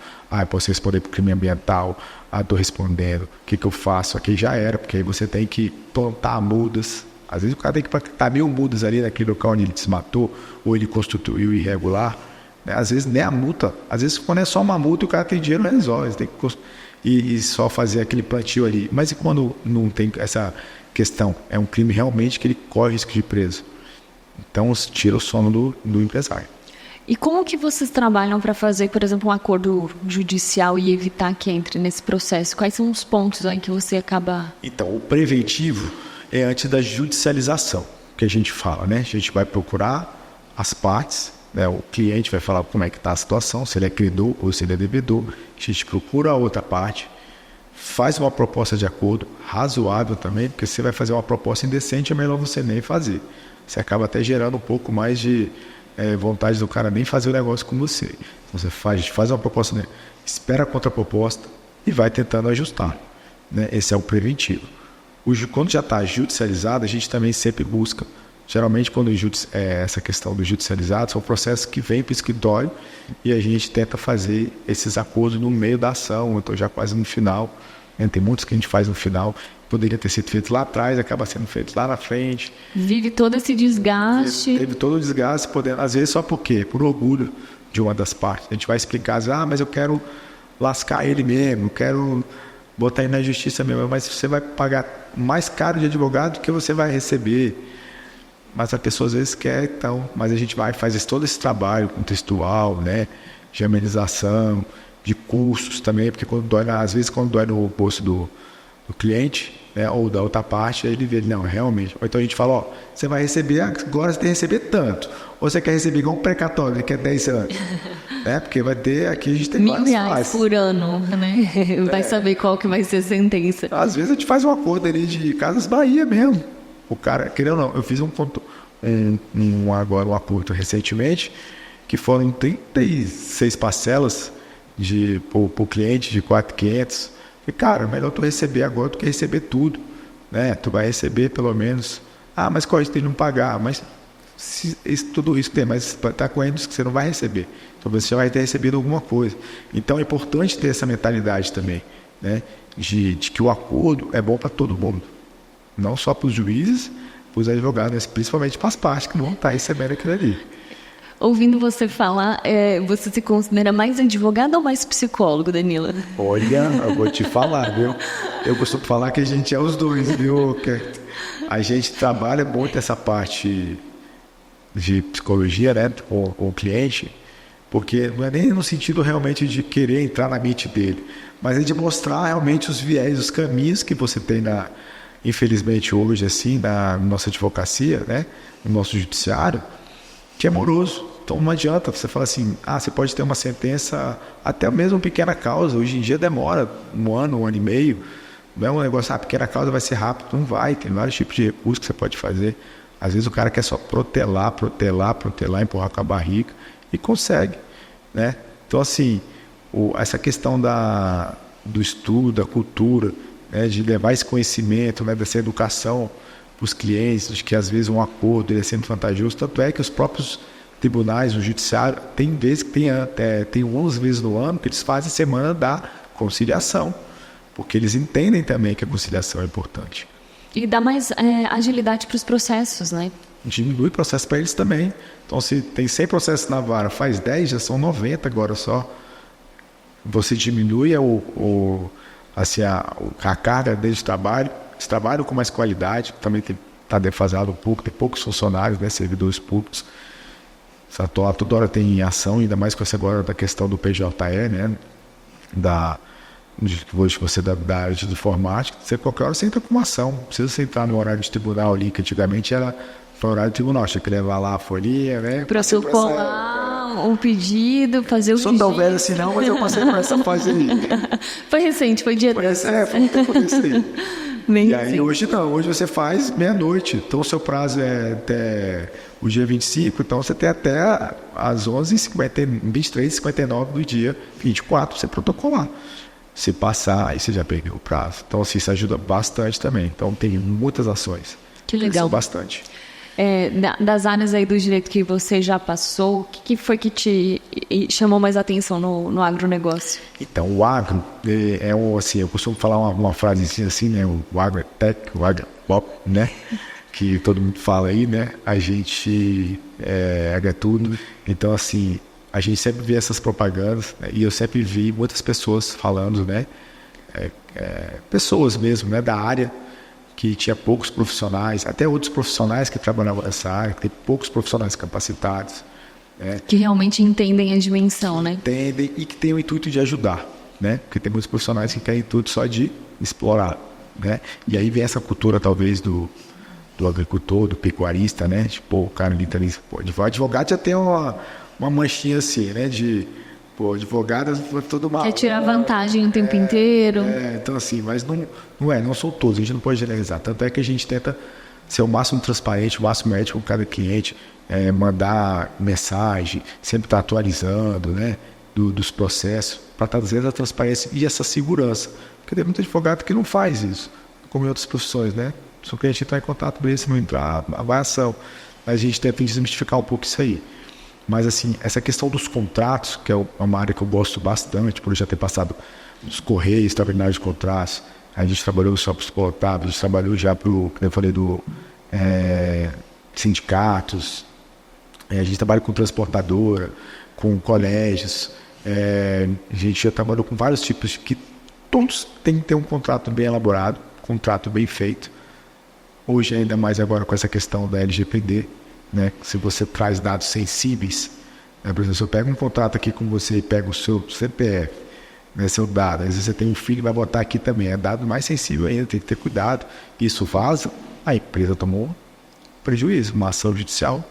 Posso responder por crime ambiental. Estou respondendo. O que eu faço? Aqui já era, porque aí você tem que plantar mudas. Às vezes o cara tem que plantar 1000 mudas ali naquele local onde ele desmatou, ou ele constituiu irregular. né? Às vezes nem a multa, às vezes quando é só uma multa e o cara tem dinheiro, não resolve, tem que e só fazer aquele plantio ali. Mas e quando não tem essa questão? É um crime realmente que ele corre risco de preso. Então tira o sono do empresário. E como que vocês trabalham para fazer, por exemplo, um acordo judicial e evitar que entre nesse processo? Quais são os pontos aí que você acaba... Então, o preventivo é antes da judicialização, que a gente fala, né? A gente vai procurar as partes, né? O cliente vai falar como é que está a situação, se ele é credor ou se ele é devedor. A gente procura a outra parte, faz uma proposta de acordo, razoável também, porque se você vai fazer uma proposta indecente, é melhor você nem fazer. Você acaba até gerando um pouco mais de vontade do cara nem fazer o negócio com você. Então a gente faz uma proposta, né? Espera a contraproposta e vai tentando ajustar, né? Esse é o preventivo. Quando já está judicializado, a gente também sempre busca. Geralmente, quando essa questão do judicializado, são processos que vêm para o escritório e a gente tenta fazer esses acordos no meio da ação, então já quase no final. Tem muitos que a gente faz no final, poderia ter sido feito lá atrás, acaba sendo feito lá na frente. Vive todo esse desgaste. Teve todo o desgaste, às vezes só por quê? Por orgulho de uma das partes. A gente vai explicar, mas eu quero lascar ele mesmo, quero botar ele na justiça mesmo, mas você vai pagar mais caro de advogado do que você vai receber. Mas a pessoa às vezes quer, então, mas a gente vai faz todo esse trabalho contextual, né, de amenização, de custos também, porque às vezes quando dói no bolso do cliente, né, ou da outra parte, aí ele vê, não, realmente. Ou então a gente fala, você vai receber, agora você tem que receber tanto. Ou você quer receber igual um precatório, ele quer 10 anos. Né? Porque vai ter, aqui a gente tem R$1.000 por ano, né? Vai saber qual que vai ser a sentença. Às vezes a gente faz um acordo ali de Casas Bahia mesmo. O cara, querendo ou não, eu fiz um acordo recentemente, que foram 36 parcelas por cliente de 4.500. E, cara, melhor tu receber agora do que receber tudo, né? Tu vai receber pelo menos... mas corre de não pagar, mas tudo isso que tem, mas está correndo que você não vai receber. Então você já vai ter recebido alguma coisa. Então é importante ter essa mentalidade também, né? De que o acordo é bom para todo mundo. Não só para os juízes, para os advogados, mas principalmente para as partes que vão estar recebendo aquilo ali. Ouvindo você falar, você se considera mais advogado ou mais psicólogo, Danilo? Olha, eu vou te falar, viu? Eu costumo falar que a gente é os dois, viu? A gente trabalha muito essa parte de psicologia, né, com o cliente, porque não é nem no sentido realmente de querer entrar na mente dele, mas é de mostrar realmente os viés, os caminhos que você tem infelizmente hoje, assim, na nossa advocacia, né, no nosso judiciário, que é moroso. Então não adianta você falar assim, você pode ter uma sentença, até mesmo pequena causa, hoje em dia demora um ano e meio, não é um negócio, pequena causa vai ser rápido, não vai, tem vários tipos de recursos que você pode fazer. Às vezes o cara quer só protelar, empurrar com a barriga e consegue, né? Então assim, essa questão do estudo, da cultura, né, de levar esse conhecimento, né, dessa educação para os clientes, de que às vezes um acordo ele é sempre vantajoso, tanto é que os próprios tribunais, o judiciário, tem vezes que tem 11 vezes no ano que eles fazem semana da conciliação, porque eles entendem também que a conciliação é importante. E dá mais agilidade para os processos, né? Diminui o processo para eles também. Então, se tem 100 processos na vara, faz 10, já são 90 agora só. Você diminui a carga deles de trabalho, eles trabalham com mais qualidade, também está defasado um pouco, tem poucos funcionários, né, servidores públicos. Toda hora tem ação, ainda mais com essa agora da questão do PJE, né? Hoje você da área de informática, qualquer hora você entra com uma ação. Não precisa você entrar no horário de tribunal ali, que antigamente foi horário de tribunal, tinha que levar lá a folhinha, né? Para suportar o pedido, fazer o pedido. Sou tão velho assim não, mas eu passei por essa fase aí. Foi recente, foi dia 10. Foi um tempo desse. E aí hoje não, hoje você faz meia-noite, então o seu prazo é até o dia 25, então você tem até às 23h59 do dia 24, você protocolar. Se passar, aí você já perdeu o prazo. Então assim, isso ajuda bastante também. Então tem muitas ações. Que legal. Bastante. Das áreas aí do direito que você já passou, o que foi que te chamou mais atenção no agronegócio? Então, o agro assim, eu costumo falar uma frase assim, né? O agro é tech, o agro é pop, né? Que todo mundo fala aí, né? A gente agro é tudo. Então, assim, a gente sempre vê essas propagandas, né? E eu sempre vi muitas pessoas falando, né? Pessoas mesmo, né? Da área, que tinha poucos profissionais, até outros profissionais que trabalhavam nessa área, que tem poucos profissionais capacitados. Que realmente entendem a dimensão, né? Entendem e que tem o intuito de ajudar, né? Porque tem muitos profissionais que querem intuito só de explorar, né? E aí vem essa cultura, talvez, do agricultor, do pecuarista, né? Tipo, o cara ali, advogado já tem uma manchinha assim, né? De, advogado todo mal. Quer tirar vantagem o tempo inteiro. Então assim, mas não são todos, a gente não pode generalizar. Tanto é que a gente tenta ser o máximo transparente, o máximo ético com cada cliente, mandar mensagem, sempre estar atualizando, né? Dos processos, para trazer a transparência e essa segurança. Porque tem muito advogado que não faz isso, como em outras profissões, né? Se o cliente entrar em contato com ele, se não entrar, avaliação. Mas a gente tenta desmistificar um pouco isso aí. Mas, assim, essa questão dos contratos, que é uma área que eu gosto bastante, por eu já ter passado nos Correios, terminais de contratos, a gente trabalhou só para os contábeis, a gente trabalhou já para o, como eu falei, sindicatos, a gente trabalha com transportadora, com colégios, a gente já trabalhou com vários tipos, que todos têm que ter um contrato bem elaborado, contrato bem feito. Hoje, ainda mais agora com essa questão da LGPD, né? Se você traz dados sensíveis, né? Por exemplo, se eu pego um contrato aqui com você e pego o seu CPF, né? Seu dado, às vezes você tem um filho e vai botar aqui também, é dado mais sensível ainda, tem que ter cuidado. Isso vaza, a empresa tomou prejuízo, uma ação judicial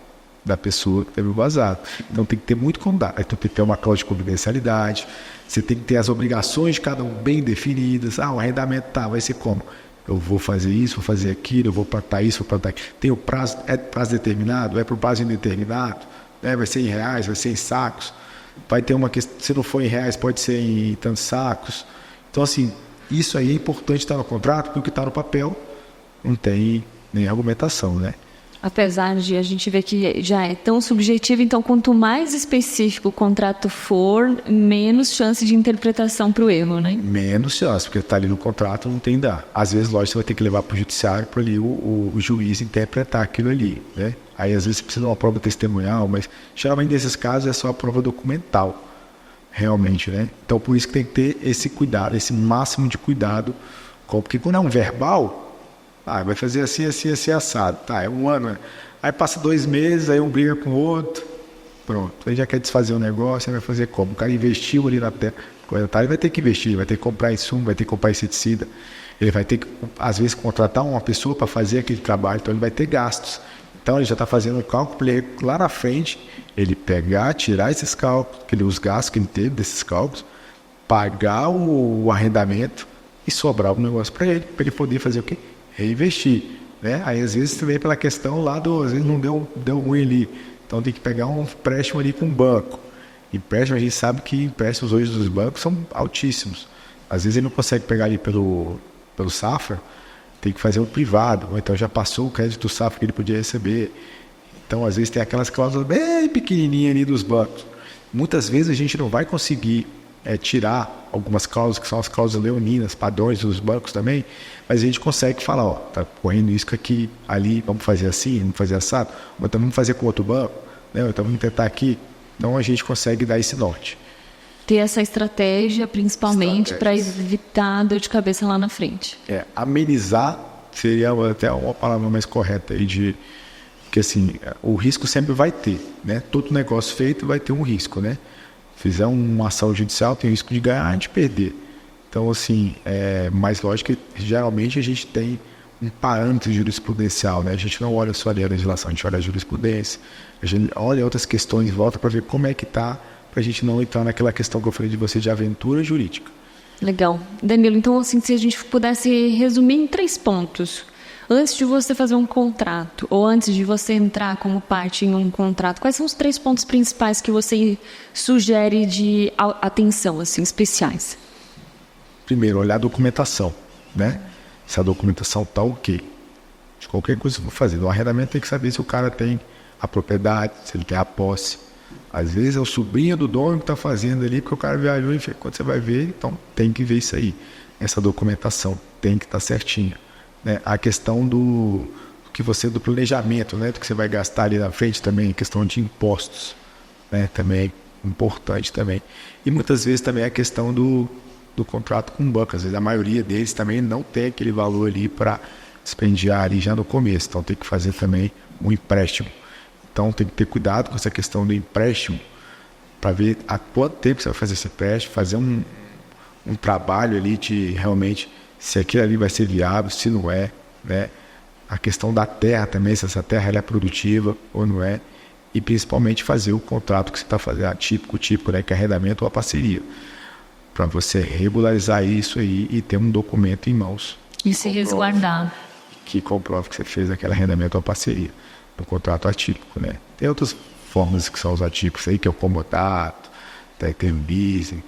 da pessoa que teve vazado. Então tem que ter muito cuidado, então tem que ter uma cláusula de confidencialidade, você tem que ter as obrigações de cada um bem definidas. O arrendamento vai ser como? Eu vou fazer isso, vou fazer aquilo, eu vou plantar isso, vou plantar aquilo. Tem o prazo, é prazo determinado, é para o prazo indeterminado, né? Vai ser em reais, vai ser em sacos. Vai ter uma questão, se não for em reais, pode ser em tantos sacos. Então, assim, isso aí é importante estar no contrato, porque o que está no papel não tem nem argumentação, né? Apesar de a gente ver que já é tão subjetivo, então quanto mais específico o contrato for, menos chance de interpretação para o erro, né? Menos chance, porque está ali no contrato, não tem dar. Às vezes, lógico, você vai ter que levar para o judiciário para ali o juiz interpretar aquilo ali, né? Aí, às vezes, você precisa de uma prova testemunhal, mas geralmente nesses casos é só a prova documental, realmente, né? Então, por isso que tem que ter esse cuidado, esse máximo de cuidado, porque quando é um verbal, vai fazer assim, assim, assim, assado. É um ano, né? Aí passa 2 meses, aí um briga com o outro. Pronto. Aí já quer desfazer o negócio, aí vai fazer como? O cara investiu ali na terra. Ele vai ter que investir, vai ter que comprar insumo, vai ter que comprar inseticida. Ele vai ter que, às vezes, contratar uma pessoa para fazer aquele trabalho. Então, ele vai ter gastos. Então, ele já está fazendo o cálculo para ele, lá na frente, ele pegar, tirar esses cálculos, os gastos que ele teve desses cálculos, pagar o arrendamento e sobrar o negócio para ele poder fazer o quê? Reinvestir, né? Aí às vezes você vem pela questão lá às vezes não deu ruim ali, então tem que pegar um empréstimo ali com o banco. Empréstimo, a gente sabe que empréstimos hoje dos bancos são altíssimos. Às vezes ele não consegue pegar ali pelo Safra, tem que fazer um privado, ou então já passou o crédito do Safra que ele podia receber. Então às vezes tem aquelas cláusulas bem pequenininhas ali dos bancos. Muitas vezes a gente não vai conseguir tirar algumas cláusulas, que são as cláusulas leoninas, padrões dos bancos também, mas a gente consegue falar, tá correndo isso aqui, ali, vamos fazer assim, vamos fazer assado, ou então vamos fazer com outro banco, né? Ou então vamos tentar aqui. Então a gente consegue dar esse norte. Ter essa estratégia, principalmente, para evitar dor de cabeça lá na frente. Amenizar seria até uma palavra mais correta aí porque assim, o risco sempre vai ter, né? Todo negócio feito vai ter um risco, né? Fizer uma ação judicial, tem o risco de ganhar e de perder. Então, assim, mais lógico que geralmente a gente tem um parâmetro jurisprudencial, né? A gente não olha só ali a legislação, a gente olha a jurisprudência, a gente olha outras questões e volta para ver como é que está, para a gente não entrar naquela questão que eu falei de você de aventura jurídica. Legal. Danilo, então, assim, se a gente pudesse resumir em 3 pontos. Antes de você fazer um contrato, ou antes de você entrar como parte em um contrato, quais são os 3 pontos principais que você sugere de atenção, assim, especiais? Primeiro, olhar a documentação, né? Se a documentação está ok. De qualquer coisa que eu vou fazer. No arrendamento tem que saber se o cara tem a propriedade, se ele tem a posse. Às vezes é o sobrinho do dono que está fazendo ali, porque o cara viajou e quando você vai ver, então tem que ver isso aí. Essa documentação tem que estar certinha. Né? A questão do planejamento, né? Do que você vai gastar ali na frente também, questão de impostos, né? Também importante também. E muitas vezes também a questão do contrato com o banco. Às vezes a maioria deles também não tem aquele valor ali para expendiar ali já no começo. Então tem que fazer também um empréstimo. Então tem que ter cuidado com essa questão do empréstimo para ver há quanto tempo você vai fazer esse empréstimo, fazer um trabalho ali de realmente se aquilo ali vai ser viável, se não é, né? A questão da terra também, se essa terra ela é produtiva ou não é, e principalmente fazer o contrato que você está fazendo, típico, né? Que é arrendamento ou a parceria, para você regularizar isso aí e ter um documento em mãos. E se resguardar. Que comprova que você fez aquele arrendamento ou a parceria, no contrato atípico, né? Tem outras formas que são os atípicos aí, que é o comodato, tem o leasing,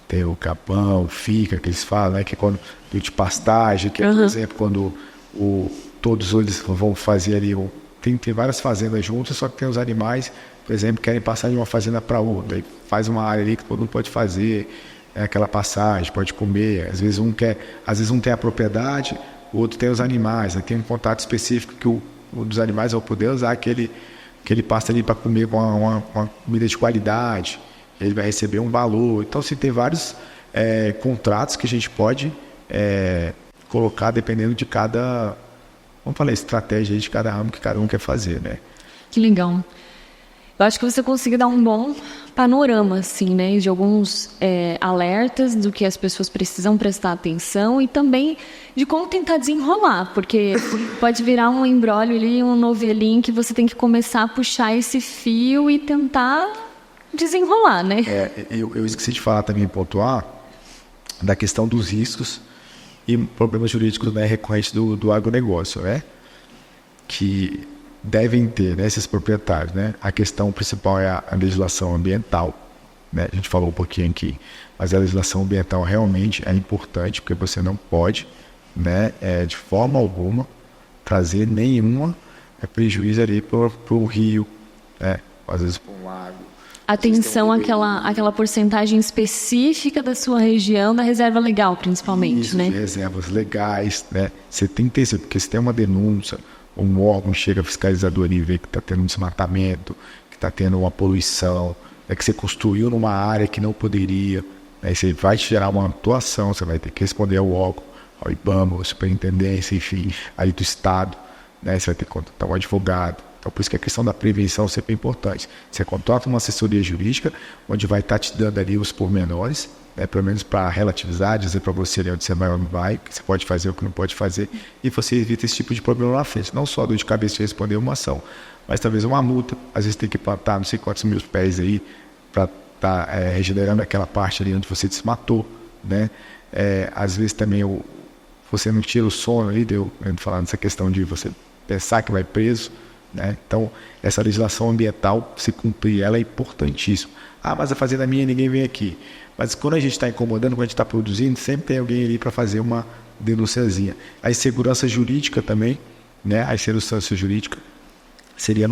tem o capão, o FICA, que eles falam, né? Que é quando tem de pastagem, que é, por exemplo, quando todos eles vão fazer ali, tem várias fazendas juntas, só que tem os animais, por exemplo, querem passar de uma fazenda para outra, aí faz uma área ali que todo mundo pode fazer, aquela passagem, pode comer, às vezes um tem a propriedade, o outro tem os animais, aí tem um contato específico que o dos animais vai poder usar aquele pasto ali para comer com uma comida de qualidade, ele vai receber um valor. Então, assim, tem vários contratos que a gente pode colocar dependendo de cada, vamos falar, estratégia aí de cada ramo que cada um quer fazer, né? Que legal. Eu acho que você conseguiu dar um bom panorama, assim, né, de alguns alertas do que as pessoas precisam prestar atenção e também de como tentar desenrolar, porque pode virar um imbróglio ali, um novelinho que você tem que começar a puxar esse fio e tentar desenrolar, né? Eu esqueci de falar também, pontuar, da questão dos riscos e problemas jurídicos, né, recorrentes do agronegócio, né? Que devem ter, né, esses proprietários, né? A questão principal é a legislação ambiental, né? A gente falou um pouquinho aqui, mas a legislação ambiental realmente é importante, porque você não pode, né, de forma alguma, trazer nenhuma prejuízo ali para o rio, né? Às vezes para um lago. Atenção àquela porcentagem específica da sua região, da reserva legal, principalmente, isso, né? Reservas legais, né? Você tem que ter isso, porque se tem uma denúncia, um órgão chega fiscalizador e vê que está tendo um desmatamento, que está tendo uma poluição, que você construiu numa área que não poderia, né? Você vai te gerar uma atuação, você vai ter que responder ao órgão, ao IBAMA, à superintendência, enfim, ali do Estado, né? Você vai ter que contratar um advogado. Então, por isso que a questão da prevenção sempre é importante. Você contrata uma assessoria jurídica, onde vai estar te dando ali os pormenores, né, pelo menos para relativizar, dizer para você ali onde você vai ou não vai, o que você pode fazer ou o que não pode fazer, e você evita esse tipo de problema lá frente. Não só dor de cabeça de responder uma ação, mas talvez uma multa, às vezes tem que plantar não sei quantos mil pés aí, para estar regenerando aquela parte ali onde você desmatou, né? Às vezes também você não tira o sono ali, falando nessa questão de você pensar que vai preso, né? Então, essa legislação ambiental, se cumprir, ela é importantíssima. Mas a fazenda minha, ninguém vem aqui. Mas quando a gente está incomodando, quando a gente está produzindo, sempre tem alguém ali para fazer uma denunciazinha. A insegurança jurídica também, né? A insegurança jurídica seria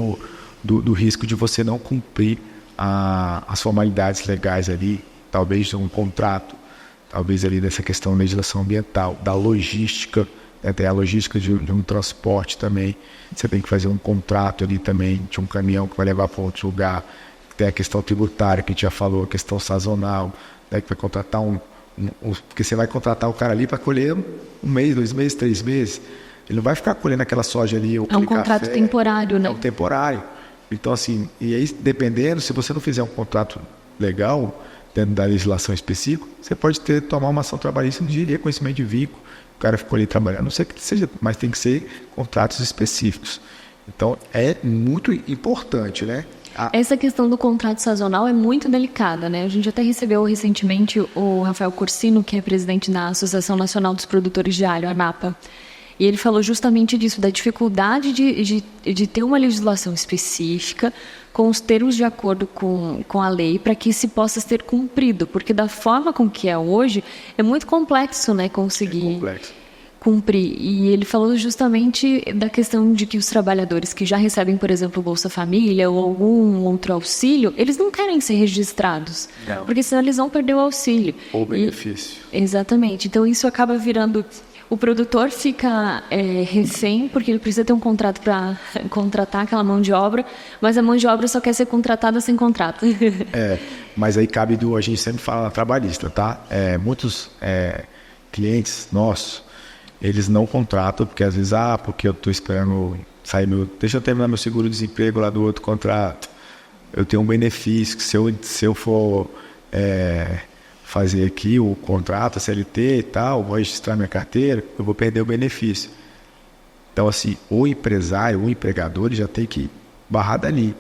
do risco de você não cumprir as formalidades legais ali, talvez de um contrato, talvez ali dessa questão da legislação ambiental, da logística, né? Tem a logística de um transporte também. Você tem que fazer um contrato ali também de um caminhão que vai levar para outro lugar. Tem a questão tributária que a gente já falou, a questão sazonal, né? Que vai contratar porque você vai contratar o cara ali para colher 1 mês, 2 meses, 3 meses. Ele não vai ficar colhendo aquela soja ali. É um contrato temporário, né? É um temporário. Então, assim, e aí, dependendo, se você não fizer um contrato legal, dentro da legislação específica, você pode tomar uma ação trabalhista de reconhecimento de vínculo. O cara ficou ali trabalhando, não sei que seja, mas tem que ser contratos específicos. Então, é muito importante, né? Essa questão do contrato sazonal é muito delicada, né? A gente até recebeu recentemente o Rafael Corsino, que é presidente da Associação Nacional dos Produtores de Alho, ANAPA. E ele falou justamente disso, da dificuldade de ter uma legislação específica com os termos de acordo com a lei para que se possa ser cumprido. Porque da forma com que é hoje, é muito complexo, né, conseguir cumprir. E ele falou justamente da questão de que os trabalhadores que já recebem, por exemplo, o Bolsa Família ou algum outro auxílio, eles não querem ser registrados, porque senão eles vão perder o auxílio. Ou benefício. Exatamente. Então isso acaba virando... O produtor fica refém, porque ele precisa ter um contrato para contratar aquela mão de obra, mas a mão de obra só quer ser contratada sem contrato. Mas aí cabe a gente sempre fala na trabalhista, tá? Muitos clientes nossos, eles não contratam, porque às vezes, porque eu estou esperando sair deixa eu terminar meu seguro-desemprego lá do outro contrato. Eu tenho um benefício, que se eu for fazer aqui o contrato, a CLT e tal, vou registrar minha carteira, eu vou perder o benefício. Então, assim, o empresário, o empregador, ele já tem que barrar dali,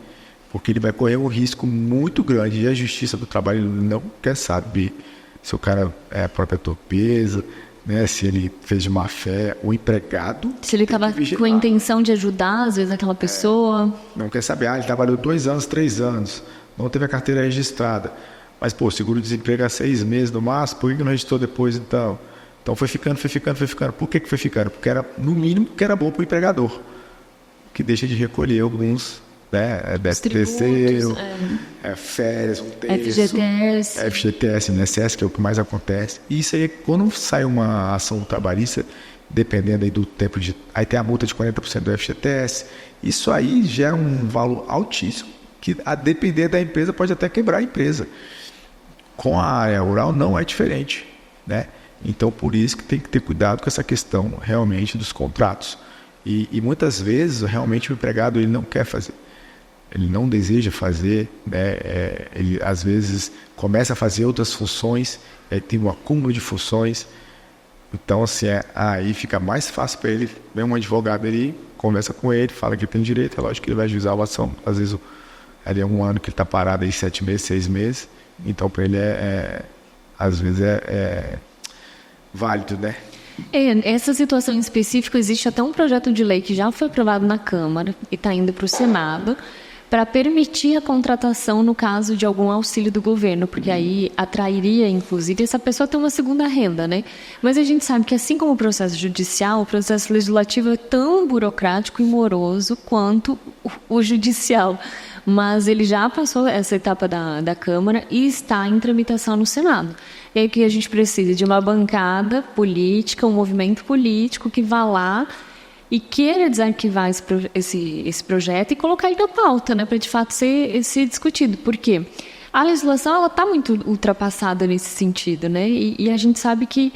porque ele vai correr um risco muito grande e a Justiça do Trabalho não quer saber se o cara é própria torpeza, né, se ele fez de má fé, o empregado... Se ele estava com a intenção de ajudar, às vezes, aquela pessoa... Não quer saber, ele trabalhou 2 anos, 3 anos, não teve a carteira registrada, mas, seguro-desemprego há 6 meses no máximo, por que não registrou depois, então? Então foi ficando. Por que foi ficando? Porque era, no mínimo, que era bom para o empregador, que deixa de recolher alguns, né? Terceiro, férias, um terço, FGTS, INSS, que é o que mais acontece. E isso aí, quando sai uma ação trabalhista, dependendo aí do tempo aí tem a multa de 40% do FGTS, isso aí gera um valor altíssimo, que a depender da empresa pode até quebrar a empresa. Com a área rural não é diferente, né? Então, por isso que tem que ter cuidado com essa questão, realmente, dos contratos. E muitas vezes, realmente, o empregado ele não quer fazer. Ele não deseja fazer, né? Ele, às vezes, começa a fazer outras funções, tem um acúmulo de funções. Então, assim, aí fica mais fácil para ele. Vem um advogado ali, conversa com ele, fala que ele tem direito, é lógico que ele vai ajuizar a ação. Às vezes, ali é 1 ano que ele está parado, aí 7 meses, 6 meses. Então, para ele, às vezes, válido, né? Essa situação em específico, existe até um projeto de lei que já foi aprovado na Câmara e está indo para o Senado para permitir a contratação no caso de algum auxílio do governo, porque aí atrairia, inclusive, essa pessoa ter uma segunda renda, né? Mas a gente sabe que, assim como o processo judicial, o processo legislativo é tão burocrático e moroso quanto o judicial. Mas ele já passou essa etapa da Câmara e está em tramitação no Senado. E aí o que a gente precisa? De uma bancada política, um movimento político que vá lá e queira desarquivar esse projeto e colocar ele na pauta, né, para de fato ser discutido. Por quê? A legislação está muito ultrapassada nesse sentido, né? E a gente sabe que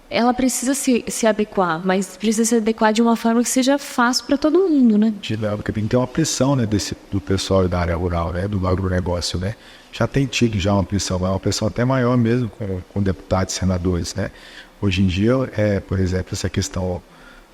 ela precisa se adequar, mas precisa se adequar de uma forma que seja fácil para todo mundo, né? Porque tem que ter uma pressão, né, do pessoal da área rural, né, do agronegócio, né? Já tem tido uma pressão até maior mesmo com deputados e senadores, né? Hoje em dia, por exemplo, essa questão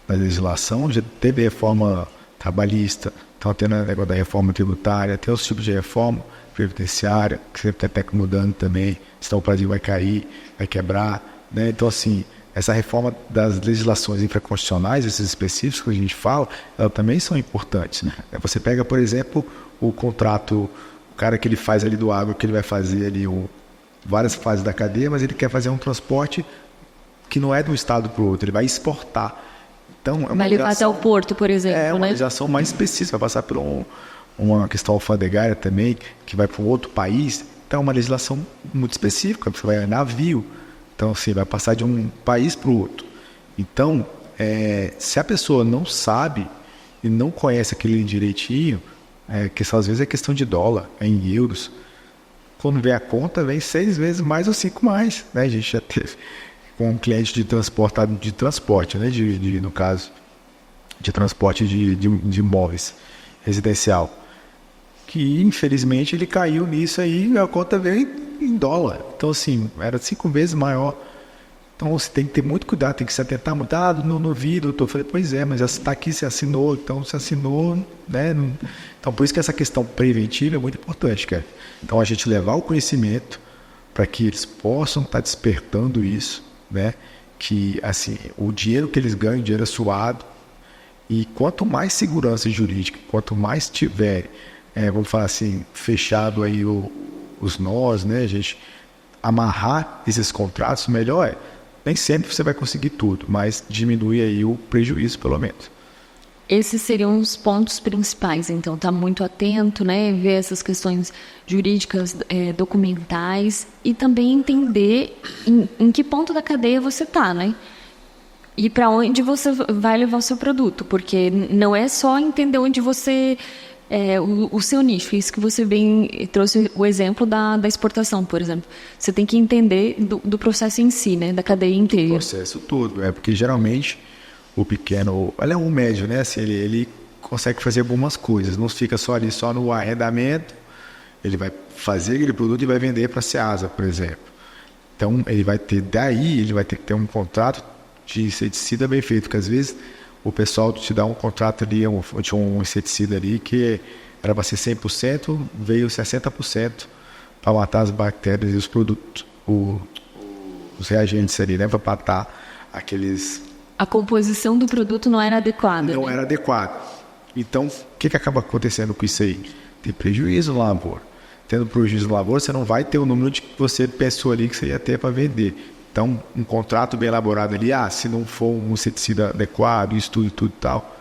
da legislação, já teve reforma trabalhista, estão tendo o negócio da reforma tributária, tem os tipos de reforma previdenciária, que sempre está mudando também, senão o Brasil vai cair, vai quebrar, né? Então, assim, essa reforma das legislações infraconstitucionais, esses específicos que a gente fala, elas também são importantes, né? Você pega, por exemplo, o contrato, o cara que ele faz ali do agro, que ele vai fazer ali várias fases da cadeia, mas ele quer fazer um transporte que não é de um estado para o outro, ele vai exportar. Então, vai levar até o porto, por exemplo. É uma legislação mais específica, vai passar por uma questão alfandegária também, que vai para um outro país. Então, é uma legislação muito específica, você vai navio. Então, assim, vai passar de um país para o outro. Então, se a pessoa não sabe e não conhece aquele direitinho, que às vezes é questão de dólar, em euros, quando vem a conta, vem 6 vezes mais ou 5 mais, né? A gente já teve com um cliente de transporte, né? No caso, de transporte de imóveis residencial, que infelizmente ele caiu nisso aí e a conta veio em dólar. Então, assim, era 5 vezes maior. Então, você tem que ter muito cuidado, tem que se atentar muito. No vídeo, eu falei, pois é, mas está aqui, você assinou, então você assinou, né? Então, por isso que essa questão preventiva é muito importante, cara. Então, a gente levar o conhecimento para que eles possam estar despertando isso, né? Que, assim, o dinheiro que eles ganham, o dinheiro é suado, e quanto mais segurança jurídica, quanto mais tiver, vamos falar assim, fechado aí os nós, né, a gente amarrar esses contratos, melhor nem sempre você vai conseguir tudo, mas diminuir aí o prejuízo, pelo menos. Esses seriam os pontos principais, então, estar muito atento, né, ver essas questões jurídicas, documentais, e também entender em que ponto da cadeia você está, né? E para onde você vai levar o seu produto, porque não é só entender onde você o seu nicho. Isso que você bem trouxe o exemplo da exportação, por exemplo. Você tem que entender do processo em si, né? Da cadeia inteira. O processo todo, porque geralmente o pequeno, ele é um médio, né? Assim, ele consegue fazer algumas coisas, não fica só ali, só no arrendamento, ele vai fazer aquele produto e vai vender para a Ceasa, por exemplo. Então, ele vai ter que ter um contrato de inseticida bem feito, porque às vezes o pessoal te dá um contrato ali, de um inseticida ali que era para ser 100%, veio 60% para matar as bactérias e os produtos, os reagentes ali, né? Para matar aqueles... A composição do produto não era adequada. Não era adequada. Então, o que acaba acontecendo com isso aí? Tem prejuízo na lavoura. Tendo prejuízo na lavoura, você não vai ter o número de que você pensou ali que você ia ter para vender. Então, um contrato bem elaborado ali, se não for um inseticida adequado, isso tudo e tal,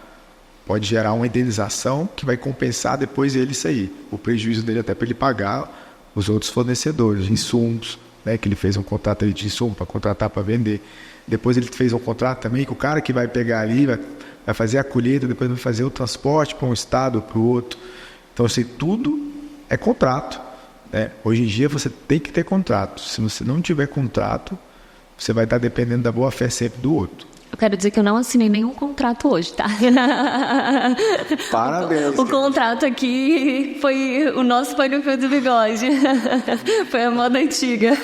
pode gerar uma indenização que vai compensar depois ele sair. O prejuízo dele até para ele pagar os outros fornecedores, insumos, né, que ele fez um contrato ali de insumo para contratar para vender. Depois ele fez um contrato também que o cara que vai pegar ali vai fazer a colheita, depois vai fazer o transporte para um estado ou para o outro. Então, assim, tudo é contrato, né? Hoje em dia você tem que ter contrato. Se você não tiver contrato, você vai estar dependendo da boa-fé sempre do outro. Eu quero dizer que eu não assinei nenhum contrato hoje, tá? Parabéns. O contrato aqui o nosso foi no fio do bigode. Foi a moda antiga.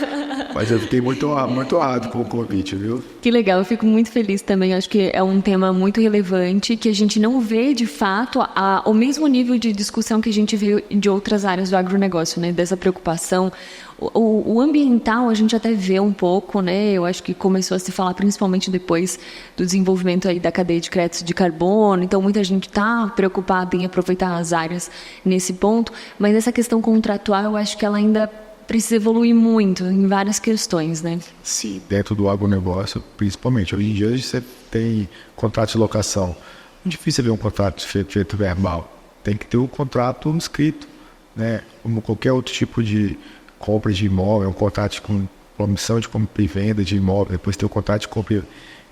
Mas eu fiquei muito honrado com o convite, viu? Que legal, eu fico muito feliz também. Acho que é um tema muito relevante, que a gente não vê, de fato, o mesmo nível de discussão que a gente vê de outras áreas do agronegócio, né? Dessa preocupação. O ambiental a gente até vê um pouco, né? Eu acho que começou a se falar principalmente depois do desenvolvimento aí da cadeia de créditos de carbono. Então, muita gente está preocupada em aproveitar as áreas nesse ponto. Mas essa questão contratual, eu acho que ela ainda precisa evoluir muito em várias questões, né? Sim, dentro do agronegócio, principalmente. Hoje em dia você tem contrato de locação. É difícil ver um contrato feito verbal. Tem que ter um contrato escrito, né? Como qualquer outro tipo de compra de imóvel, um contrato com promissão de compra e venda de imóvel, depois tem o contrato de compra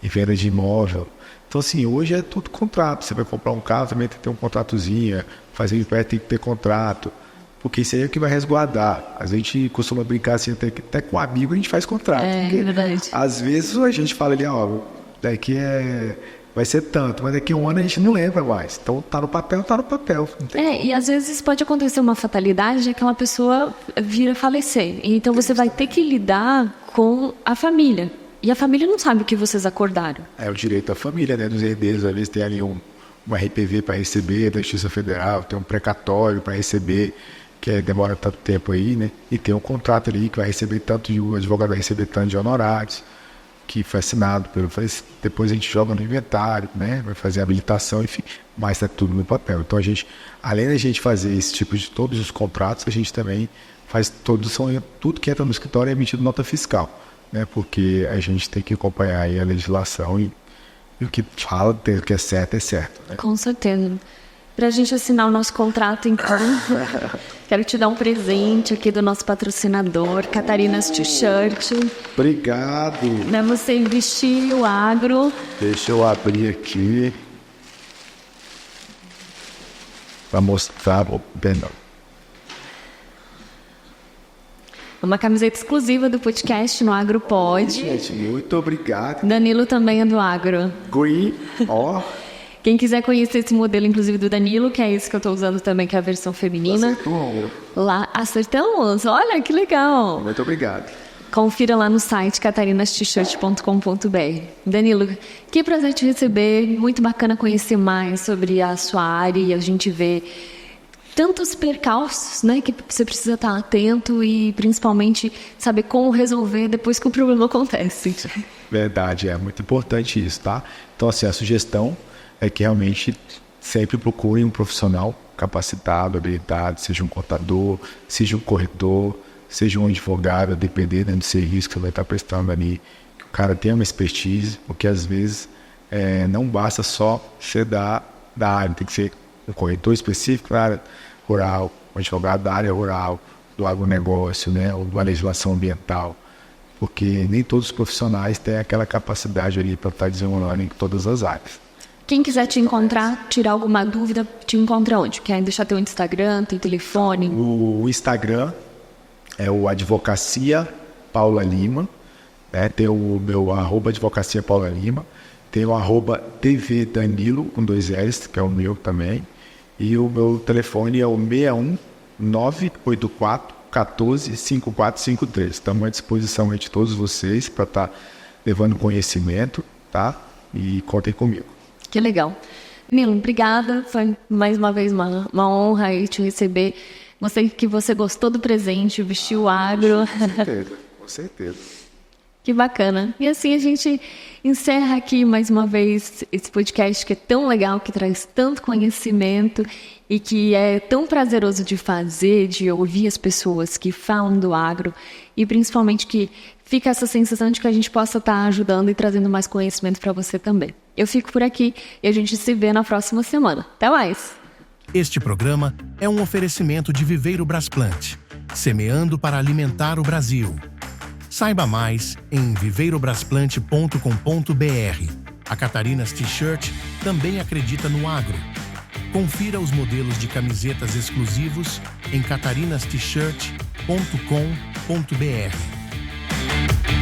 e venda de imóvel. Então, assim, hoje é tudo contrato. Você vai comprar um carro, também tem que ter um contratozinho, fazer empréstimo tem que ter contrato, porque isso aí é o que vai resguardar. A gente costuma brincar assim, até com um amigo a gente faz contrato. É verdade. Às vezes a gente fala ali, daqui vai ser tanto, mas daqui a um ano a gente não lembra mais. Então tá no papel. E às vezes pode acontecer uma fatalidade de aquela pessoa vir a falecer. Então você vai ter que lidar com a família. E a família não sabe o que vocês acordaram. É o direito da família, né? Dos herdeiros, às vezes tem ali um RPV para receber da Justiça Federal, tem um precatório para receber, que demora tanto tempo aí, né? E tem um contrato ali que vai receber tanto o advogado vai receber tanto de honorários, que foi assinado depois a gente joga no inventário, né? Vai fazer a habilitação, enfim, mas está tudo no papel. Então a gente, além da gente fazer esse tipo de todos os contratos, a gente também faz tudo que entra no escritório é emitido nota fiscal, né? Porque a gente tem que acompanhar aí a legislação e o que fala, o que é certo, né? Com certeza. Para a gente assinar o nosso contrato, então, quero te dar um presente aqui do nosso patrocinador, Catarinas T-Shirt. Obrigado. Para você vestir o agro. Deixa eu abrir aqui para mostrar o perdão. Uma camiseta exclusiva do podcast no AgroPod. Gente, muito obrigado. Danilo também é do agro. Green, Quem quiser conhecer esse modelo, inclusive do Danilo, que é esse que eu estou usando também, que é a versão feminina. Lá, acertamos. Olha, que legal. Muito obrigado. Confira lá no site catarinast-shirt.com.br. Danilo, que prazer te receber. Muito bacana conhecer mais sobre a sua área e a gente vê tantos percalços, né, que você precisa estar atento e principalmente saber como resolver depois que o problema acontece. Verdade, é muito importante isso, tá? Então, assim, a sugestão é que realmente sempre procurem um profissional capacitado, habilitado, seja um contador, seja um corretor, seja um advogado, a depender, né, do serviço que você vai estar prestando ali, que o cara tenha uma expertise, porque às vezes não basta só ser da área, tem que ser um corretor específico da área rural, um advogado da área rural, do agronegócio, né, ou da legislação ambiental, porque nem todos os profissionais têm aquela capacidade ali para estar desenvolvendo em todas as áreas. Quem quiser te encontrar, tirar alguma dúvida, te encontra onde? Quer deixar teu Instagram, teu telefone? O Instagram é o Advocacia Paula Lima, né? Tem o meu @Advocacia Paula Lima, tem o @TV Danilo com 2 L's, que é o meu também, e o meu telefone é o 61 984 14 5453. Estamos à disposição aí de todos vocês para estar levando conhecimento, tá? E contem comigo. Que legal. Nilo, obrigada. Foi mais uma vez uma honra aí te receber. Gostei que você gostou do presente, vestiu o agro. Com certeza. Que bacana. E assim a gente encerra aqui mais uma vez esse podcast que é tão legal, que traz tanto conhecimento e que é tão prazeroso de fazer, de ouvir as pessoas que falam do agro e principalmente que fica essa sensação de que a gente possa estar ajudando e trazendo mais conhecimento para você também. Eu fico por aqui e a gente se vê na próxima semana. Até mais! Este programa é um oferecimento de Viveiro Brasplante, semeando para alimentar o Brasil. Saiba mais em viveirobrasplante.com.br. A Catarinas T-Shirt também acredita no agro. Confira os modelos de camisetas exclusivos em catarinast-shirt.com.br.